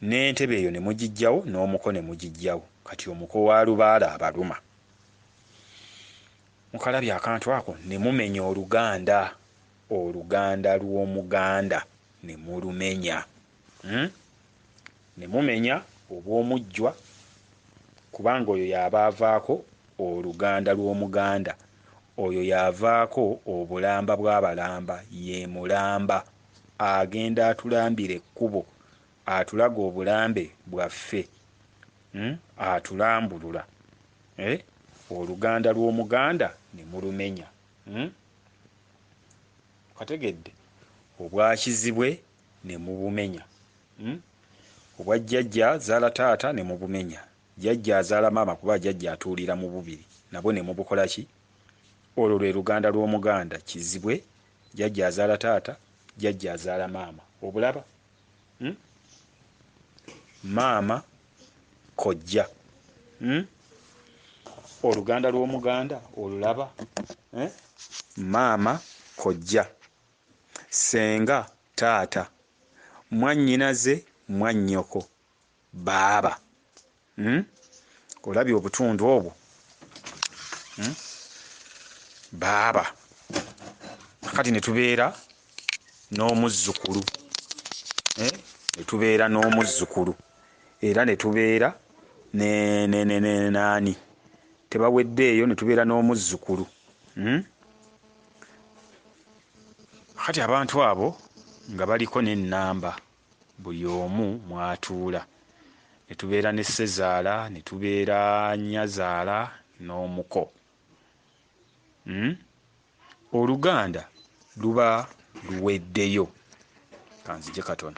n'entebe eyo ne mugijjawo, n'omuko ne mugijjawo. Kati omuko wa lubaala abaluma, mukalabye akantu ako, ne mumenya oluganda, oluganda lw'Omuganda ne mulumenya. Ne mumenya obw'omujjwa, kubanga oyo y'aba avaako oluganda lw'Omuganda, oyo y'avaako obulamba bw'abalamba, ye mulamba, agenda atulambira ekkubo, atulaga obulambe bwaffe, atulambulula. Oluganda lw'Omuganda ne mulumenya. Kategedde? Obwa Kizibwe ne mubumenya. Obwa jjajja azaala taata ne mubumenya. Jjajja azaala maama, kuba jjajja atuulira mu bubiri, nabwo ne mubukola ki? Olwo lwe luganda lw'Omuganda, Kizibwe, jjajja azaala taata, jjajja azaala maama. Obulaba? Maama, kojja. Oluganda lw'Omuganda olulaba? Maama, kojja, senga, taata, mwannyinaze, mwannyoko, baaba. Olabye obutundu obwo? Baaba. Kati ne tubeera n'omuzzukulu, ne tubeera n'omuzzukulu, era ne tubeera naani tebawedde eyo, ne tubeera n'omuzzukulu. Kati abantu abo nga baliko n'ennamba, buli omu mwatuula. Ne tubeera ne Ssezaala, ne tubeera Nnyazaala n'omuko. Oluganda luba luweddeyo. kanzije katono.